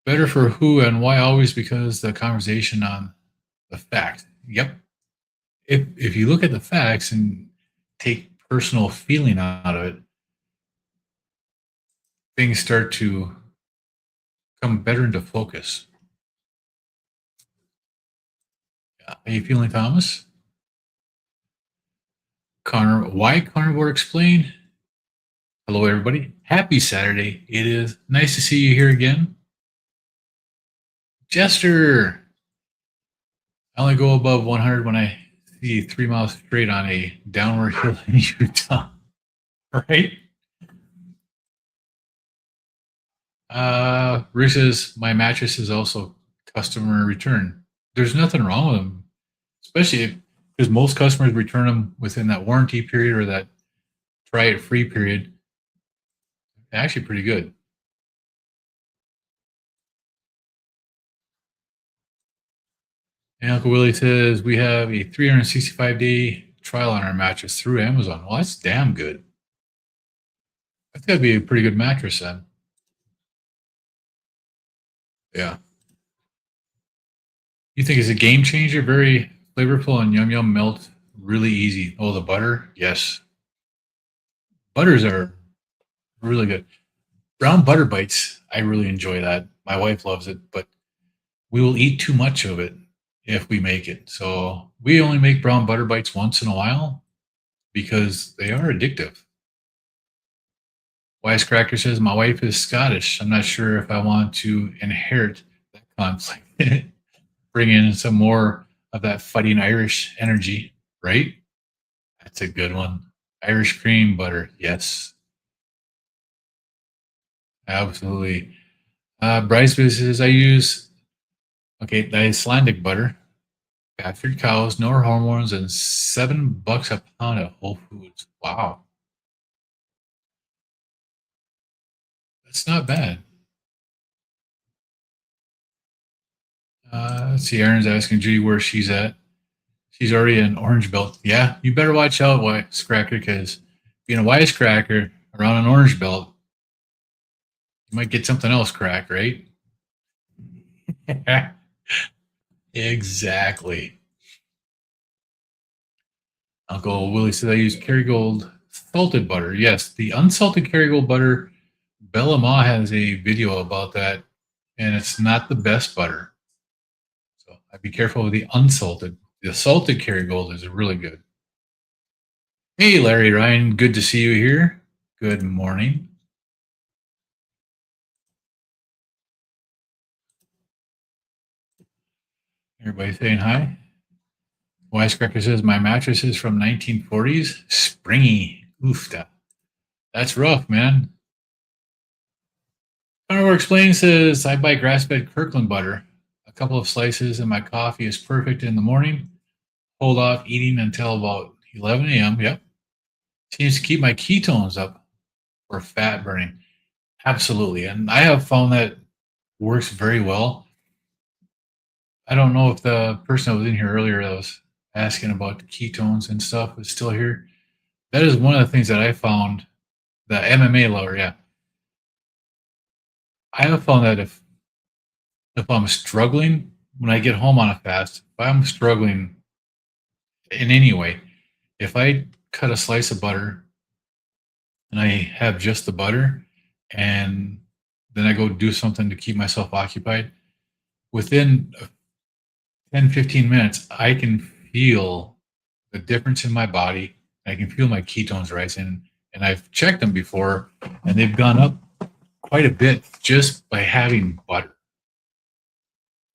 Better for who and why always? Because the conversation on the facts. Yep. If you look at the facts and take personal feeling out of it, things start to come better into focus. Yeah. How you feeling, Thomas? Why Carnivore Explained? Hello, everybody. Happy Saturday. It is nice to see you here again. Jester. I only go above 100 when I see 3 miles straight on a downward hill in Utah. Right? Rick says, my mattress is also customer return. There's nothing wrong with them, especially because most customers return them within that warranty period or that try it free period. Actually, pretty good. And Uncle Willie says, we have a 365-day trial on our mattress through Amazon. Well, that's damn good. That's got to be a pretty good mattress then. Yeah. You think it's a game changer? Very flavorful and yum yum, melt really easy. Oh, the butter? Yes. Butters are really good. Brown butter bites, I really enjoy that. My wife loves it, but we will eat too much of it if we make it. So we only make brown butter bites once in a while because they are addictive. Wisecracker says, my wife is Scottish. I'm not sure if I want to inherit that conflict. Bring in some more of that fighting Irish energy, right? That's a good one. Irish cream butter, yes. Absolutely. Bryce says, I use, the Icelandic butter, pastured cows, no hormones, and $7 a pound at Whole Foods. Wow. That's not bad. Let's see. Aaron's asking Judy where she's at. She's already in Orange Belt. Yeah, you better watch out, Wisecracker, because being a Wisecracker around an Orange Belt, you might get something else cracked, right? Exactly. Uncle Willie said I use Kerrygold salted butter. Yes, the unsalted Kerrygold butter. Bella Ma has a video about that, and it's not the best butter. So I'd be careful with the unsalted. The salted Kerrygold is really good. Hey, Larry Ryan, good to see you here. Good morning. Everybody saying hi. Wisecracker says, my mattress is from 1940s. Springy. Oof, that's rough, man. Carnivore Explain says, I buy grass-fed Kirkland butter. A couple of slices and my coffee is perfect in the morning. Hold off eating until about 11 a.m. Yep. Seems to keep my ketones up for fat burning. Absolutely. And I have found that works very well. I don't know if the person that was in here earlier that was asking about the ketones and stuff is still here. That is one of the things that I found, the MMA lover, yeah. I have found that if I'm struggling when I get home on a fast, if I'm struggling in any way, if I cut a slice of butter and I have just the butter and then I go do something to keep myself occupied, within 10, 15 minutes, I can feel the difference in my body. I can feel my ketones rising. And I've checked them before and they've gone up quite a bit just by having butter.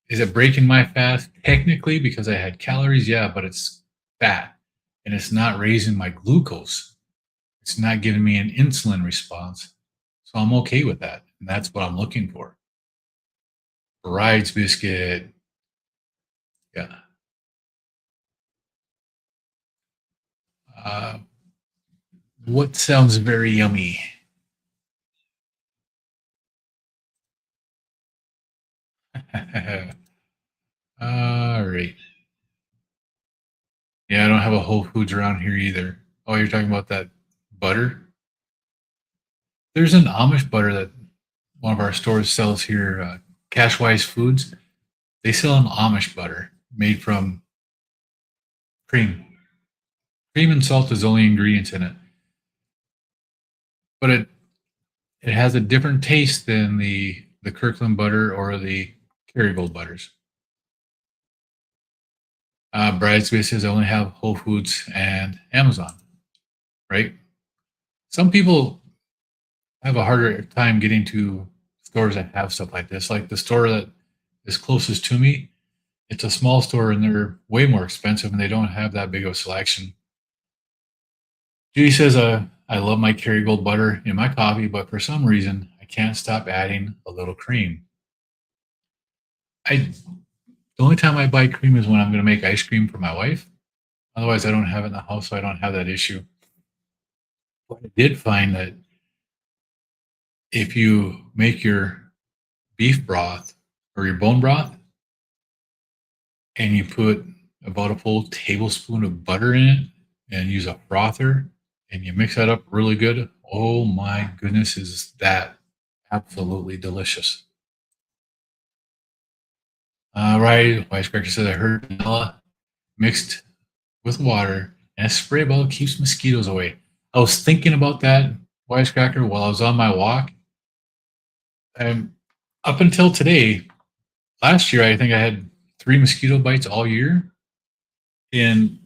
Is it breaking my fast? Technically, because I had calories, yeah, but it's fat and it's not raising my glucose. It's not giving me an insulin response. So I'm okay with that. And that's what I'm looking for. Rides biscuit. Yeah. What sounds very yummy? All right. Yeah, I don't have a Whole Foods around here either. Oh, you're talking about that butter? There's an Amish butter that one of our stores sells here, Cashwise Foods. They sell an Amish butter made from cream. Cream and salt is the only ingredients in it, but it has a different taste than the Kirkland butter or the Kerrygold butters. Bridesmaid says I only have Whole Foods and Amazon, right? Some people have a harder time getting to stores that have stuff like this. Like the store that is closest to me, it's a small store and they're way more expensive and they don't have that big of a selection. Judy says, I love my Kerrygold butter in my coffee, but for some reason, I can't stop adding a little cream. The only time I buy cream is when I'm going to make ice cream for my wife. Otherwise, I don't have it in the house, so I don't have that issue. But I did find that if you make your beef broth or your bone broth and you put about a full tablespoon of butter in it and use a frother and you mix that up really good, oh my goodness, is that absolutely delicious. Right, Wisecracker says I heard vanilla mixed with water and a spray bottle keeps mosquitoes away. I was thinking about that, Wisecracker, while I was on my walk. And up until today, last year, I think I had 3 mosquito bites all year. And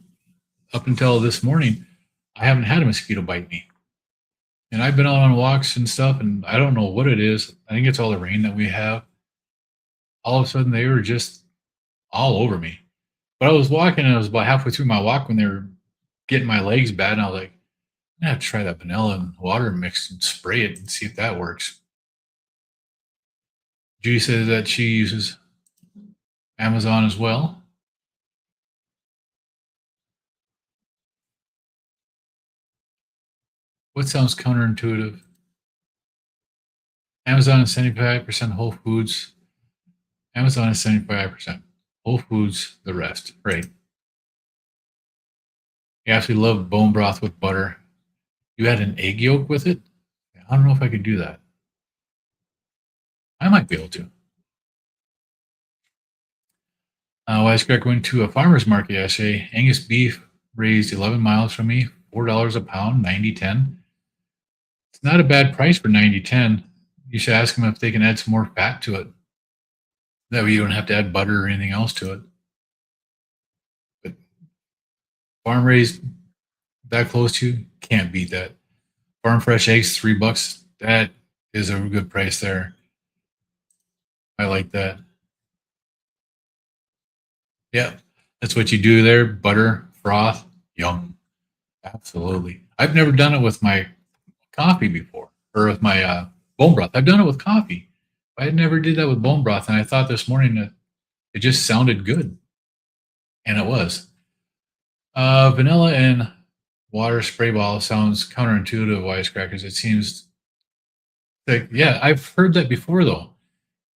up until this morning, I haven't had a mosquito bite me. And I've been out on walks and stuff, and I don't know what it is. I think it's all the rain that we have. All of a sudden, they were just all over me. But I was walking, and I was about halfway through my walk when they were getting my legs bad, and I was like, I'm gonna have to try that vanilla and water mix and spray it and see if that works. Judy says that she uses Amazon as well. What sounds counterintuitive? Amazon is 75% Whole Foods. Amazon is 75%. Whole Foods, the rest. Right. You absolutely love bone broth with butter. You add an egg yolk with it? I don't know if I could do that. I might be able to. Wisecrack went to a farmer's market yesterday. Angus beef raised 11 miles from me, $4 a pound, 90.10. It's not a bad price for 90.10. You should ask them if they can add some more fat to it. That way you don't have to add butter or anything else to it. But farm raised that close to you, can't beat that. Farm fresh eggs, $3. That is a good price there. I like that. Yeah. That's what you do there. Butter, froth, yum. Absolutely. I've never done it with my coffee before, or with my bone broth. I've done it with coffee. I never did that with bone broth, and I thought this morning that it just sounded good, and it was. Vanilla and water spray bottle sounds counterintuitive, wisecrackers. It seems like, yeah, I've heard that before, though.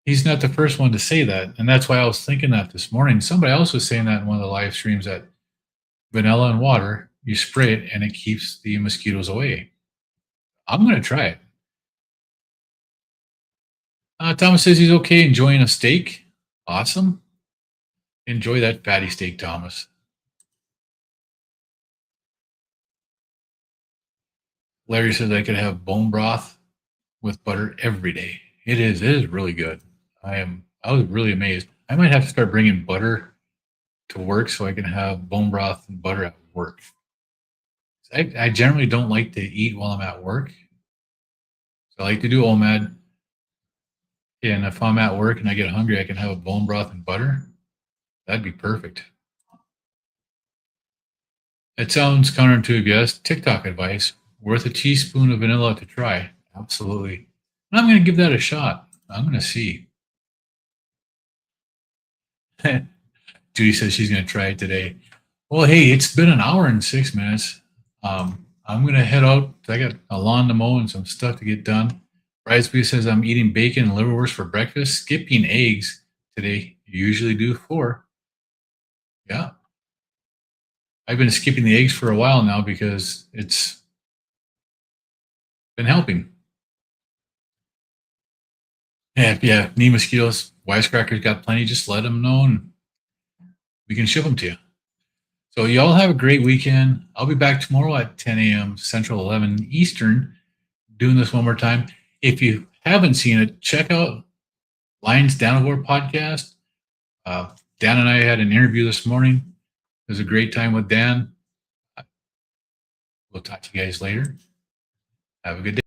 He's not the first one to say that, and that's why I was thinking that this morning. Somebody else was saying that in one of the live streams, that vanilla and water, you spray it, and it keeps the mosquitoes away. I'm going to try it. Thomas says he's okay enjoying a steak. Awesome. Enjoy that fatty steak, Thomas. Larry says I could have bone broth with butter every day. It is really good. I was really amazed. I might have to start bringing butter to work so I can have bone broth and butter at work. I generally don't like to eat while I'm at work. So I like to do OMAD. And if I'm at work and I get hungry, I can have a bone broth and butter. That'd be perfect. It sounds counterintuitive, yes. TikTok advice. Worth a teaspoon of vanilla to try. Absolutely. And I'm going to give that a shot. I'm going to see. Judy says she's going to try it today. Well, hey, it's been an hour and 6 minutes. I'm going to head out. I got a lawn to mow and some stuff to get done. Bridesmaid says I'm eating bacon and liverwurst for breakfast. Skipping eggs today. You usually do 4. Yeah. I've been skipping the eggs for a while now because it's been helping. Yeah, need mosquitoes. Wisecrackers got plenty. Just let them know and we can ship them to you. So y'all have a great weekend. I'll be back tomorrow at 10 a.m. Central, 11 Eastern, doing this one more time. If you haven't seen it, check out Lions Carnivore podcast. Dan and I had an interview this morning. It was a great time with Dan. We'll talk to you guys later. Have a good day.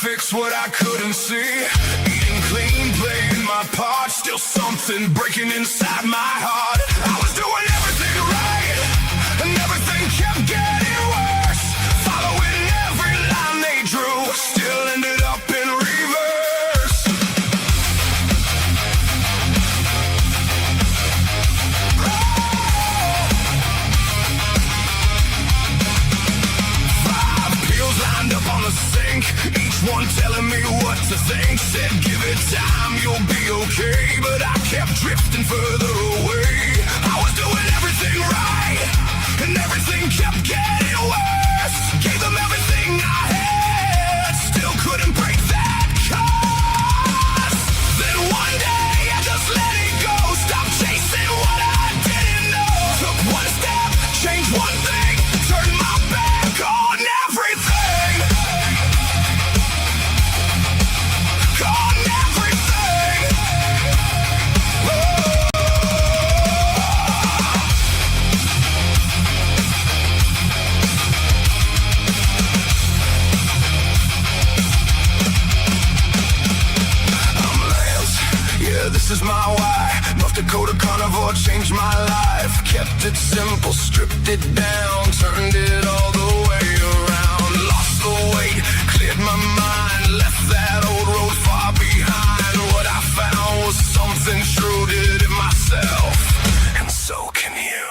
Fix what I couldn't see. Eating clean, playing my part. Still something breaking inside my heart. I was doing everything right, and everything kept getting worse. Following every line they drew, still ended up in reverse. Five pills lined up on the sink, each one telling me what to think. Said give it time, you'll be okay, but I kept drifting further away. I was doing everything right, and everything kept getting worse. Gave them everything I had, still couldn't break that curse. Then one day I just let it go, stopped chasing what I didn't know. Took one step, changed one thing, turned my back on everything. This is my why. North Dakota Carnivore changed my life. Kept it simple, stripped it down, turned it all the way around. Lost the weight, cleared my mind, left that old road far behind. What I found was something true, did it myself, and so can you.